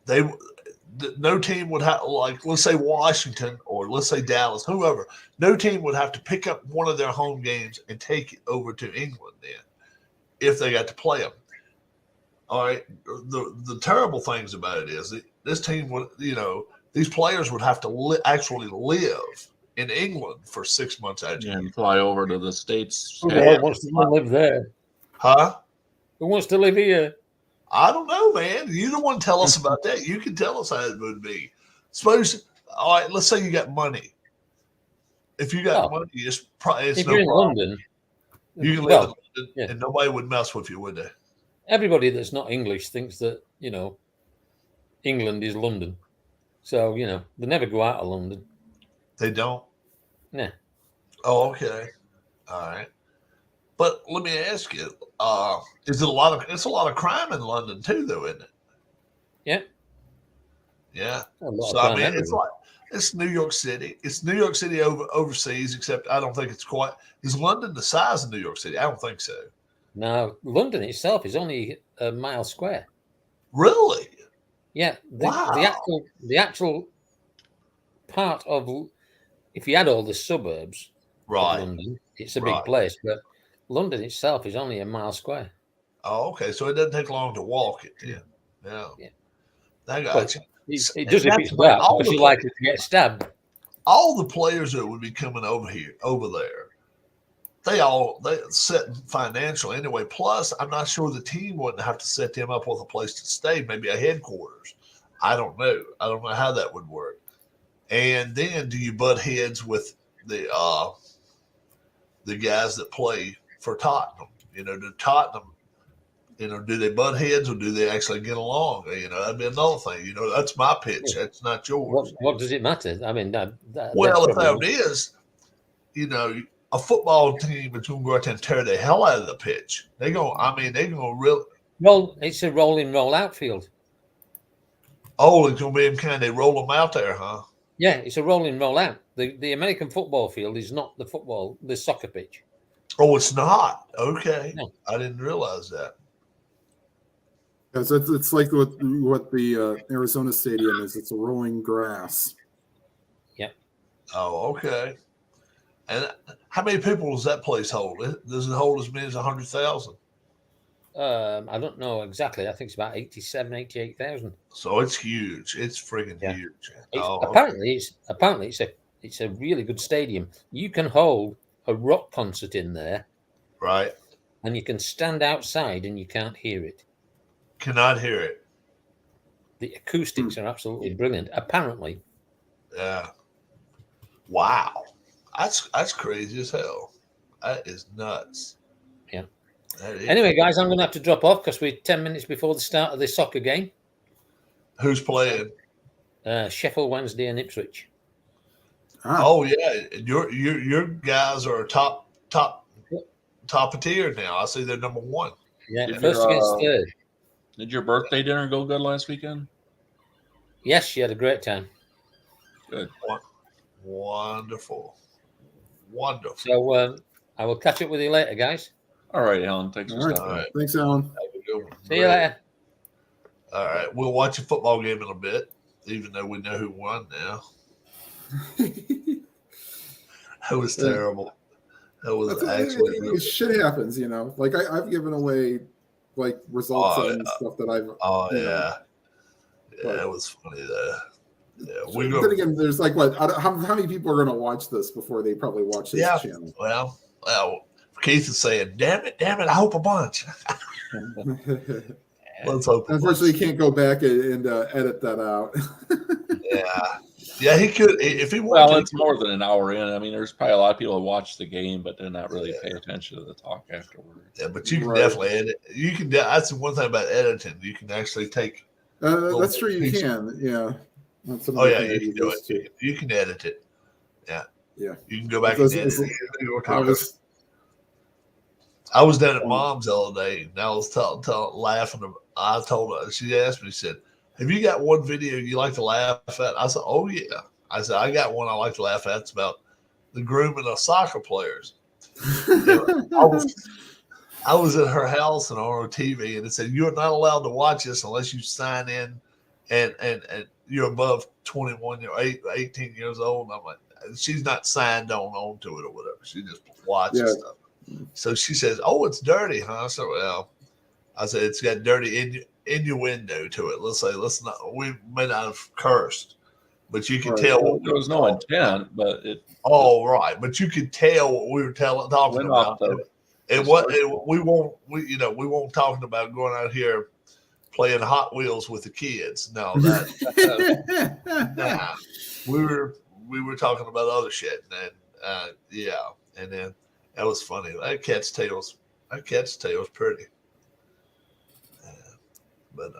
them. No team would have, like, let's say Washington or let's say Dallas, whoever, no team would have to pick up one of their home games and take it over to England then if they got to play them. All right. The terrible things about it is that this team would, these players would have to actually live in England for 6 months out of the year. And fly over to the States. Who wants to live there? Huh? Who wants to live here? I don't know, man. You don't want to tell us about that. You can tell us how it would be. Suppose, all right, let's say you got money. If you got money, it's if no you're in problem. London, You can live in London, and nobody would mess with you, would they? Everybody that's not English thinks that, England is London. So, they never go out of London. They don't? Nah. Oh, okay. All right. But let me ask you, it's a lot of crime in London too, though, isn't it? Yeah. Yeah. So I mean, it's New York City. It's New York City overseas, except I don't think it's quite. Is London the size of New York City? I don't think so. No, London itself is only a mile square. Really? Yeah. Wow. The actual part of, if you add all the suburbs of London, it's a big place, but London itself is only a mile square. Oh, okay. So it doesn't take long to walk it then. Yeah. I got you. It does if it's dark, because you like to get stabbed. All the players that would be coming over there, they set financial anyway. Plus, I'm not sure the team wouldn't have to set them up with a place to stay, maybe a headquarters. I don't know. I don't know how that would work. And then, do you butt heads with the guys that play for Tottenham? Do Tottenham, do they butt heads or do they actually get along? That'd be another thing. That's my pitch. That's not yours. What does it matter? I mean, well, if that is, a football team is going to go out there and tear the hell out of the pitch. They're going to really. Well, it's a roll-in, roll-out field. Oh, it's going to be kind of roll them out there, huh? Yeah, it's a roll-in, roll-out. The American football field is not the soccer pitch. Oh, it's not? Okay. No. I didn't realize that. Because it's like what the Arizona Stadium is. It's a rolling grass. Oh, okay. And how many people does that place hold? Does it hold as many as 100,000? I don't know exactly. I think it's about 88,000. So it's huge. It's freaking Yeah. huge. It's, Oh, apparently, it's a really good stadium. You can hold a rock concert in there, right. and you can stand outside and you can't hear it. Cannot hear it. The acoustics are absolutely brilliant. Apparently, Yeah. Wow. That's crazy as hell. That is nuts. Yeah. That is. Anyway, guys, I'm going to have to drop off because we're 10 minutes before the start of the soccer game. Who's playing? Sheffield Wednesday and Ipswich. Oh yeah, your guys are top of tier now. I see they're number one. Yeah, Did first your, against third. Did your birthday dinner go good last weekend? Yes, she had a great time. Good. Wonderful. So I will catch up with you later, guys. All right, Alan. Thanks for All right. stopping. All right. Thanks, Alan. Have a good one. See you later. All right, we'll watch a football game in a bit, even though we know who won now. That was terrible. That was actually shit happens, Like I've given away like results and stuff that I've. Oh yeah, yeah, it was funny though. Yeah, then again, there's like what? How many people are going to watch this before they probably watch this channel? Well, Keith is saying, "Damn it! I hope a bunch." Let's hope. Unfortunately, you can't go back and edit that out. Yeah, he could if he wanted. Well, it's more than an hour in. I mean, there's probably a lot of people who watch the game, but they're not really pay attention to the talk afterwards. Yeah, but you can definitely edit. You can. That's the one thing about editing. You can actually take. That's true. You can. Yeah. Oh yeah, you can do it. You can edit it. Yeah. Yeah. You can go back and edit it. I was down at Mom's the other day, and I was laughing. I told her. She asked me. She said, "Have you got one video you like to laugh at?" I said, "Oh yeah." I said, "I got one I like to laugh at. It's about the grooming of soccer players." I was at her house and on her TV, and it said, "You're not allowed to watch this unless you sign in, and you're above 21 or 18 years old." And I'm like, she's not signed on to it or whatever. She just watches stuff. So she says, "Oh, it's dirty, huh?" So well, I said it's got dirty innuendo to it. Let's not. We may not have cursed, but you can tell what there was no intent. But it. Oh, right, but you could tell what we were talking about. And we won't talking about going out here playing Hot Wheels with the kids. No, nah. We were talking about other shit, and and then that was funny. That cat's tail's pretty, but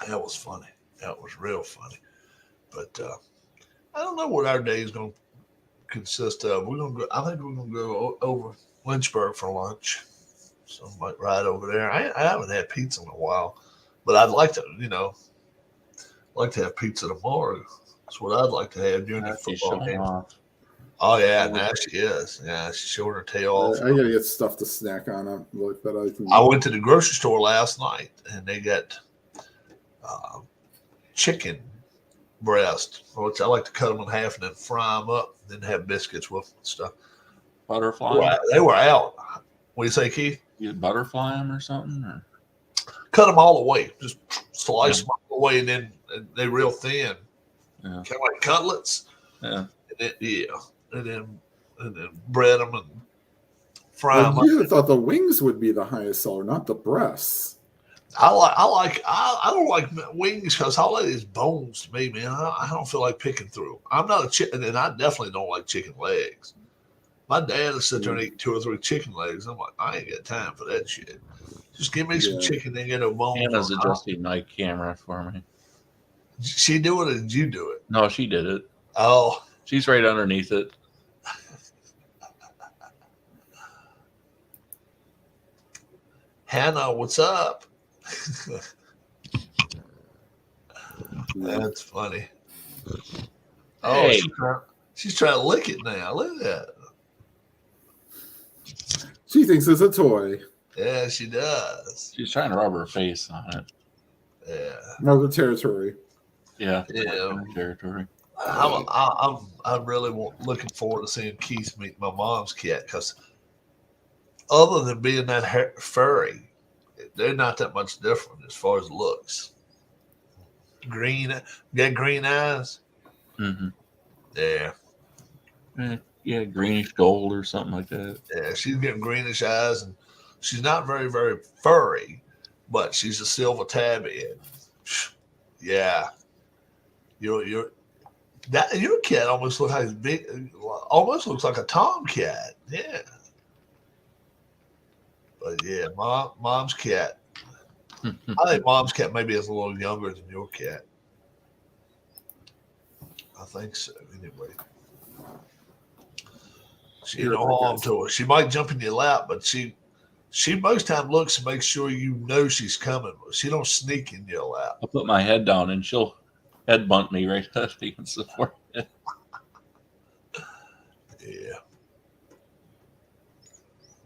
that was funny. That was real funny. But I don't know what our day is going to consist of. I think we're gonna go over Lynchburg for lunch. So I might ride over there. I haven't had pizza in a while, but I'd like to, have pizza tomorrow. That's what I'd like to have during the football game. Oh yeah, now she is. Yeah, she's showing her tail off. I gotta get stuff to snack on. I went to the grocery store last night and they got chicken breast, which I like to cut them in half and then fry them up, and then have biscuits with them and stuff. Butterfly? They were out. What do you say, Keith? You butterfly them or something? Or? Cut them all away. Just slice them all away, and then they're real thin. Yeah. Kind of like cutlets. Yeah. And then bread them and fry them. You thought the wings would be the highest seller, not the breasts. I don't like wings because all that is bones to me, man. I don't feel like picking through. I'm not a chicken, and I definitely don't like chicken legs. My dad will sit there and eat 2 or 3 chicken legs. I'm like, I ain't got time for that shit. Just give me some chicken and get no bones. Hannah's adjusting night camera for me. Did she do it or did you do it? No, she did it. Oh. She's right underneath it. Hannah, what's up? That's funny. Oh, hey. She's trying to lick it now. Look at that. She thinks it's a toy. Yeah, she does. She's trying to rub her face on it. Yeah. No, the territory. Yeah. Yeah. Territory. I'm really looking forward to seeing Keith meet my mom's cat because other than being that furry, they're not that much different as far as looks. Got green eyes. Mm-hmm. Yeah, Yeah, greenish gold or something like that. yeah. She's getting greenish eyes, and she's not very, very furry, but she's a silver tabby. Yeah, your cat almost looks like big, almost looks like a tomcat. Yeah, but yeah, mom's cat. I think mom's cat maybe is a little younger than your cat. I think so. Anyway, she ain't no harm to her. She might jump in your lap, but she most time looks and makes sure you know she's coming. She don't sneak in your lap. I'll put my head down and she'll headbutt me right against the forehead. Yeah.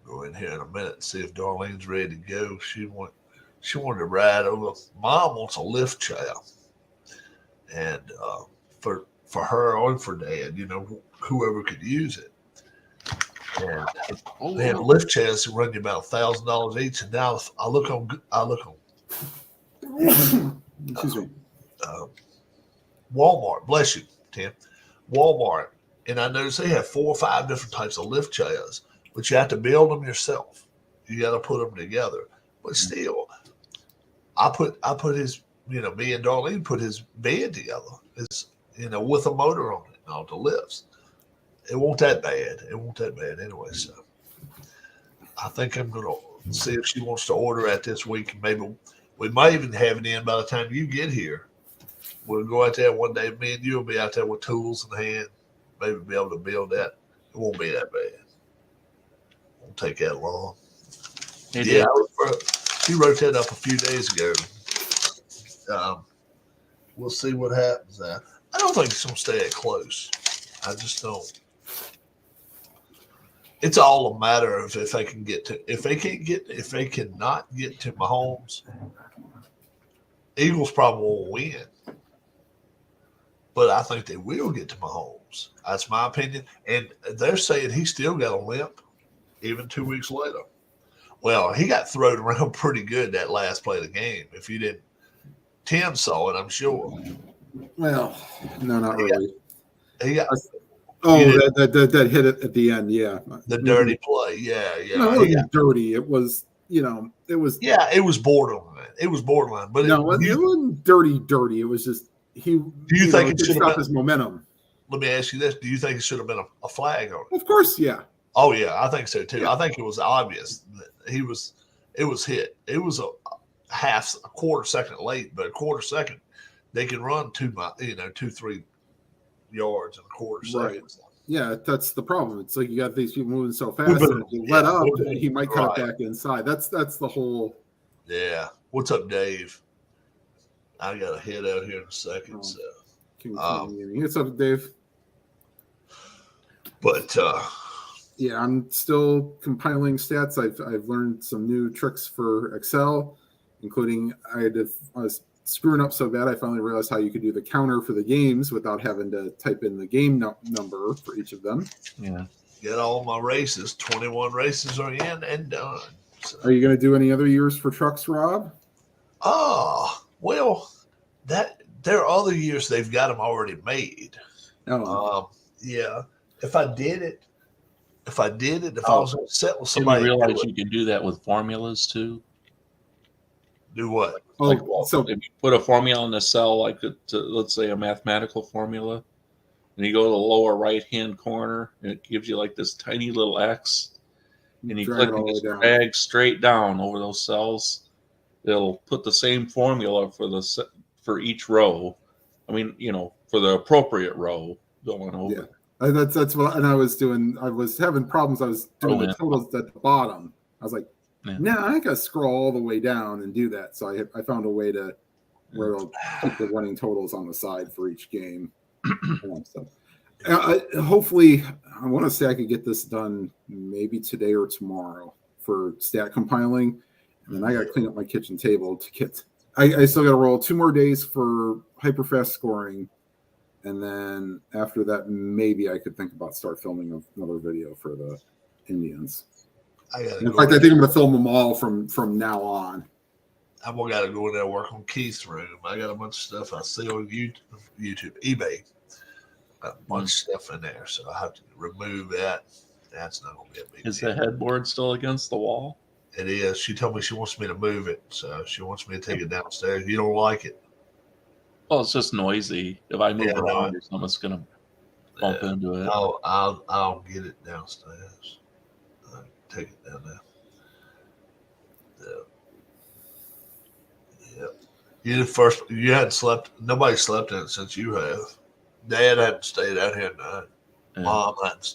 Go in here in a minute and see if Darlene's ready to go. She wanted to ride over. Mom wants a lift chair, and for her or for Dad, whoever could use it. And they have lift chairs that run you about $1,000 each. And now I look on Excuse me. Walmart. Bless you, Tim. Walmart, and I noticed they have 4 or 5 different types of lift chairs, but you have to build them yourself. You got to put them together. But still, I put his, me and Darlene put his bed together. It's with a motor on it and all the lifts. It won't that bad. It won't that bad anyway. So I think I'm gonna see if she wants to order that this week. Maybe we might even have it in by the time you get here. We'll go out there one day. Me and you will be out there with tools in hand. Maybe be able to build that. It won't be that bad. It won't take that long. Yeah, she wrote that up a few days ago. We'll see what happens there. I don't think it's gonna stay that close. I just don't. It's all a matter of if they cannot get to Mahomes, Eagles probably won't win. But I think they will get to Mahomes. That's my opinion. And they're saying he still got a limp even 2 weeks later. Well, he got thrown around pretty good that last play of the game. If you didn't, Tim saw it, I'm sure. Well, no, not really. He got that hit it at the end, yeah. The dirty play, yeah. No, it wasn't dirty. It was, it was. Yeah, it was borderline. It was borderline, but it wasn't dirty. It was just Do you think it should stop his momentum? Let me ask you this: do you think it should have been a flag on it? Of course, yeah. Oh yeah, I think so too. Yeah. I think it was obvious that it was hit. It was a quarter second late, but a quarter second they can run 2-3 yards in a quarter second. Right. Yeah, that's the problem. It's like you got these people moving so fast, and if you let up, he might cut it back inside. That's the whole. Yeah. What's up, Dave? I got a hit out here in a second. What's up, Dave? But yeah, I'm still compiling stats. I've learned some new tricks for Excel, including I was screwing up so bad I finally realized how you could do the counter for the games without having to type in the game number for each of them. Yeah. Get all my races. 21 races are in and done. So. Are you going to do any other years for trucks, Rob? Oh, well, there are other years they've got them already made. Oh. Yeah. If I was going to set with somebody. Did you realize you can do that with formulas too? Do what? So if you put a formula in the cell, like let's say a mathematical formula, and you go to the lower right-hand corner, and it gives you like this tiny little X, and you click and just drag straight down over those cells. It'll put the same formula for each row. I mean, for the appropriate row going over. Yeah. That's what, and I was doing. I was having problems. I was doing the totals at the bottom. I was like, no, I got to scroll all the way down and do that. So I found a way to where it'll keep the running totals on the side for each game. So, hopefully, I want to say I could get this done maybe today or tomorrow for stat compiling, and then I got to clean up my kitchen table to get. I still got to roll 2 more days for hyperfast scoring, and then after that, maybe I could think about start filming another video for the Indians. In fact, I think I'm going to film them all from now on. I'm gonna gotta go in there and work on Keith's room. I got a bunch of stuff I see on YouTube, eBay. Got a bunch of stuff in there, so I have to remove that. That's not gonna be a big deal. Is the headboard still against the wall? It is. She told me she wants me to move it, so she wants me to take it downstairs. You don't like it? Well, it's just noisy. If I move around or something, it's gonna bump into it. I'll get it downstairs. I'll take it down there. Yep. You hadn't slept. Nobody slept in it since you have. Dad hadn't stayed out here tonight. Yeah. Mom hadn't.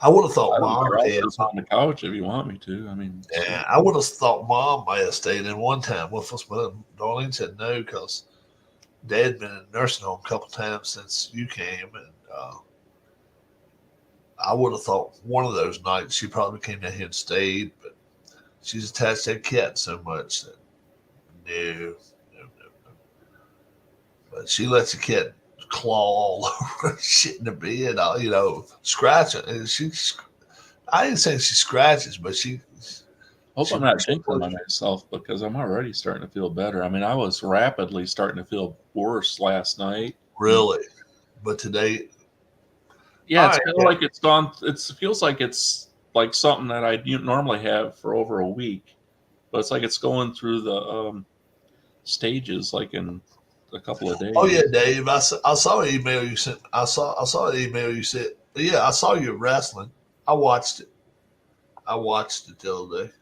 I would have thought Mom had on the couch if you want me to. I mean, yeah, I would have thought Mom might have stayed in one time with us, but Darlene said no because Dad been in a nursing home a couple times since you came, and I would have thought one of those nights she probably came down here and stayed, but she's attached to that cat so much that no. But she lets the cat claw all over shit in the bed, scratching. And I didn't say she scratches, but she. Hope I'm not jinxing on myself because I'm already starting to feel better. I mean, I was rapidly starting to feel worse last night. Really? But today. Yeah, it's kind of like it's gone. It feels like it's like something that I normally have for over a week, but it's like it's going through the stages like in a couple of days. Oh yeah, Dave. I saw an email you sent. I saw an email you sent. Yeah, I saw you wrestling. I watched it. The other day.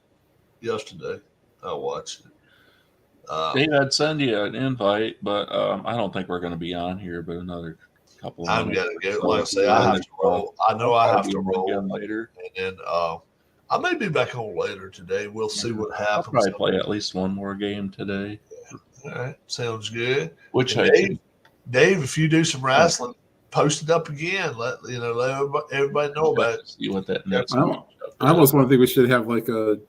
Yesterday, I watched it. Dave, I'd send you an invite, but I don't think we're going to be on here. But another couple of I've minutes. got to go. Like I say, I have to roll. I know I have to roll again later, and then I may be back on later today. We'll see what happens. I'll probably play at least one more game today. All right, sounds good. Which Dave, if you do some wrestling, post it up again. Let everybody know about it. See what that next. I almost want to think we should have like a.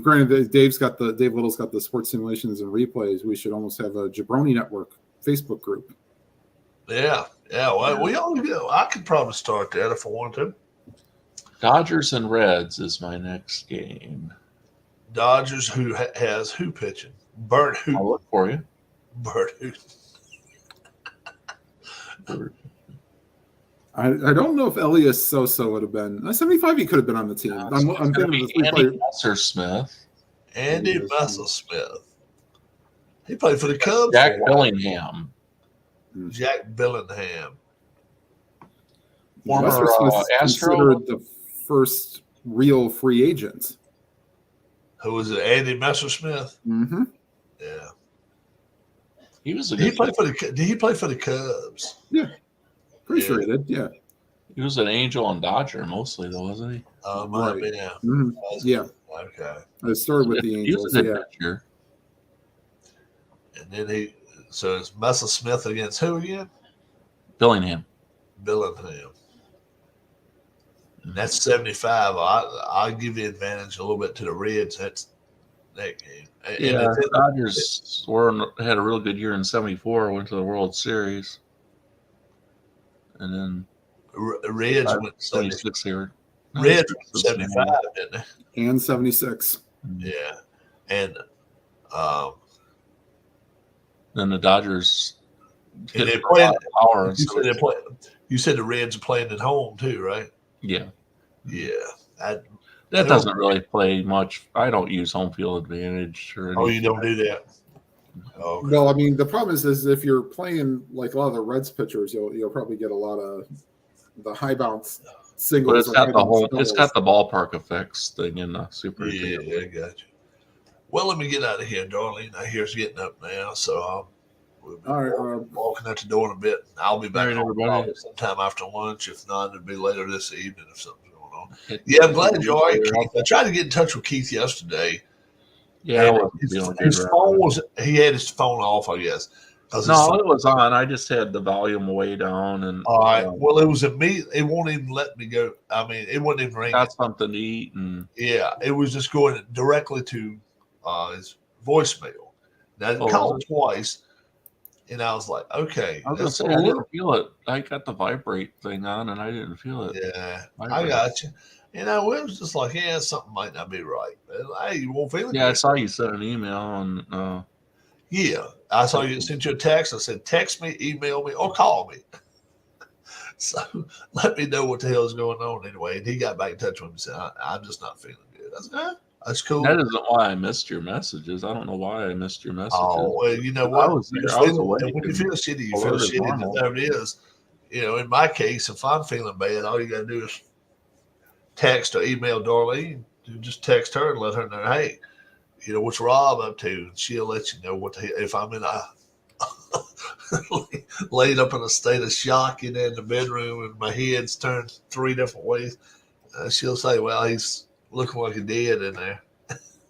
Granted, Dave Little's got the sports simulations and replays. We should almost have a Jabroni Network Facebook group. Yeah. Well, we all do. I could probably start that if I want to. Dodgers and Reds is my next game. Dodgers has who pitching? Bert who? I'll look for you. Bert who? I don't know if Elias Sosa would have been 75. He could have been on the team. I'm thinking of the Andy Messersmith. Andy Messersmith. He played for the Cubs. Jack Billingham. Jack Billingham. Former Astros Astro. The first real free agent. Who was it? Andy Messersmith. Mm-hmm. Yeah. He was. Did he play for the Cubs? Yeah. Pretty sure he did. Yeah. He was an Angel and Dodger mostly, though, wasn't he? Might have been. Yeah. Mm-hmm. Yeah. Okay. I started with the Angels. He was a pitcher. And then so it's Messersmith against who again? Billingham. Billingham. And that's 75. I'll give you advantage a little bit to the Reds. That's that game. Yeah, the Dodgers had a real good year in '74. Went to the World Series, and then Reds went 76 here. Reds went 75, didn't they? And 76. Yeah, and then the Dodgers. And they're playing power. You said the Reds are playing at home too, right? Yeah. Yeah. That doesn't really play much. I don't use home field advantage or anything. Oh, you don't do that? Okay. Well, I mean, the problem is if you're playing like a lot of the Reds pitchers, you'll probably get a lot of the high bounce singles. But it's got the whole. It's got the ballpark effects thing in the Super. Yeah, I got you. Well, let me get out of here, Darlene. I hear it's getting up now, so we'll be walking out the door in a bit. I'll be back home sometime after lunch. If not, it'll be later this evening if something's going on. Yeah, I'm glad you are. I tried to get in touch with Keith yesterday. Yeah, his phone was. He had his phone off, I guess. No, it was on. I just had the volume way down, and all right. Well, it was immediate. It won't even let me go. I mean, it wouldn't even ring. got something to eat, and Yeah, it was just going directly to his voicemail. Now, it called twice, and I was like, okay. I was gonna say I didn't feel it. I got the vibrate thing on, and I didn't feel it. Yeah, I got you. You know, it was just like, yeah, something might not be right. But, hey, you won't feel it. Yeah, I saw you sent an email, and yeah, I saw you sent you a text. I said, text me, email me, or call me. So let me know what the hell is going on anyway. And he got back in touch with me and said, I'm just not feeling good. I said, that's cool. That isn't why I missed your messages. I don't know why I missed your messages. Oh, well, you know what? I was there. I was awake. When you feel shitty, you feel shitty. There it is. You know, in my case, if I'm feeling bad, all you got to do is text or email Darlene. Just text her and let her know, hey, you know, what's Rob up to? And she'll let you know if I'm in a laid up in a state of shock in the bedroom and my head's turned 3 different ways. She'll say, well, he's looking like a dead in there.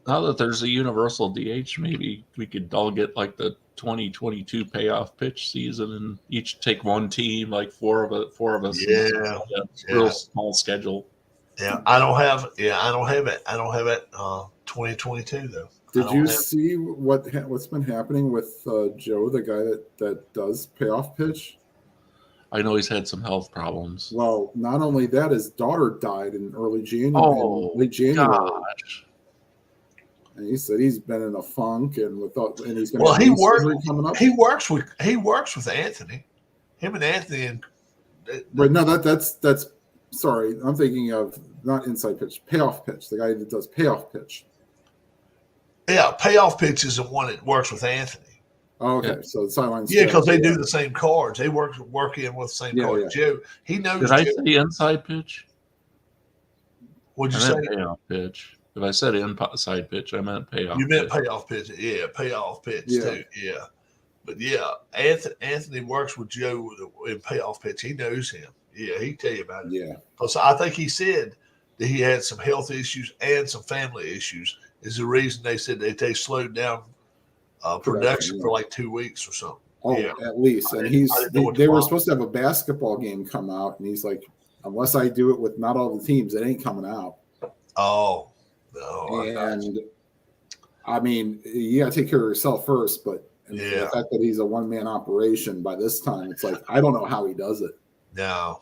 Now that there's a universal DH, maybe we could all get like the 2022 payoff pitch season and each take one team, like four of us. Yeah. Real small schedule. Yeah. I don't have it. I don't have it 2022 though. Did you see what's been happening with Joe, the guy that does payoff pitch? I know he's had some health problems. Well, not only that, his daughter died in early January. Oh, late January. Gosh. And he said he's been in a funk and he's going to have surgery coming up. He works with Anthony. Him and Anthony. But no, that's sorry. I'm thinking of not inside pitch, payoff pitch. The guy that does payoff pitch. Yeah, payoff pitch is the one that works with Anthony. Oh, okay, yeah. So the sideline. Yeah, because they do the same cards. They work in with the same cards. Yeah. Joe, he knows. Did I say inside pitch? What'd you say? Payoff pitch. If I said inside pitch, I meant payoff. You meant payoff pitch. Yeah, payoff pitch too. Yeah, but yeah, Anthony works with Joe in payoff pitch. He knows him. Yeah, he tell you about it. Yeah, because I think he said that he had some health issues and some family issues. Is the reason they said that they slowed down production for like 2 weeks or something. Oh, yeah. At least. And they were supposed to have a basketball game come out, and he's like, unless I do it with not all the teams, it ain't coming out. Oh, no. And I mean, you got to take care of yourself first, but the fact that he's a one-man operation by this time, it's like, I don't know how he does it. No.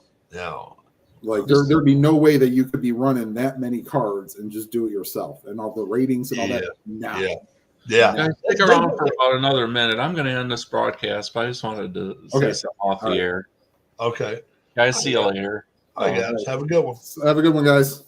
Like there'd be no way that you could be running that many cards and just do it yourself and all the ratings and all that. No. Yeah. Guys, stick around for about another minute. I'm going to end this broadcast, but I just wanted to say something off the air. Okay. Guys, see you later. All right, guys. Have a good one. Have a good one, guys.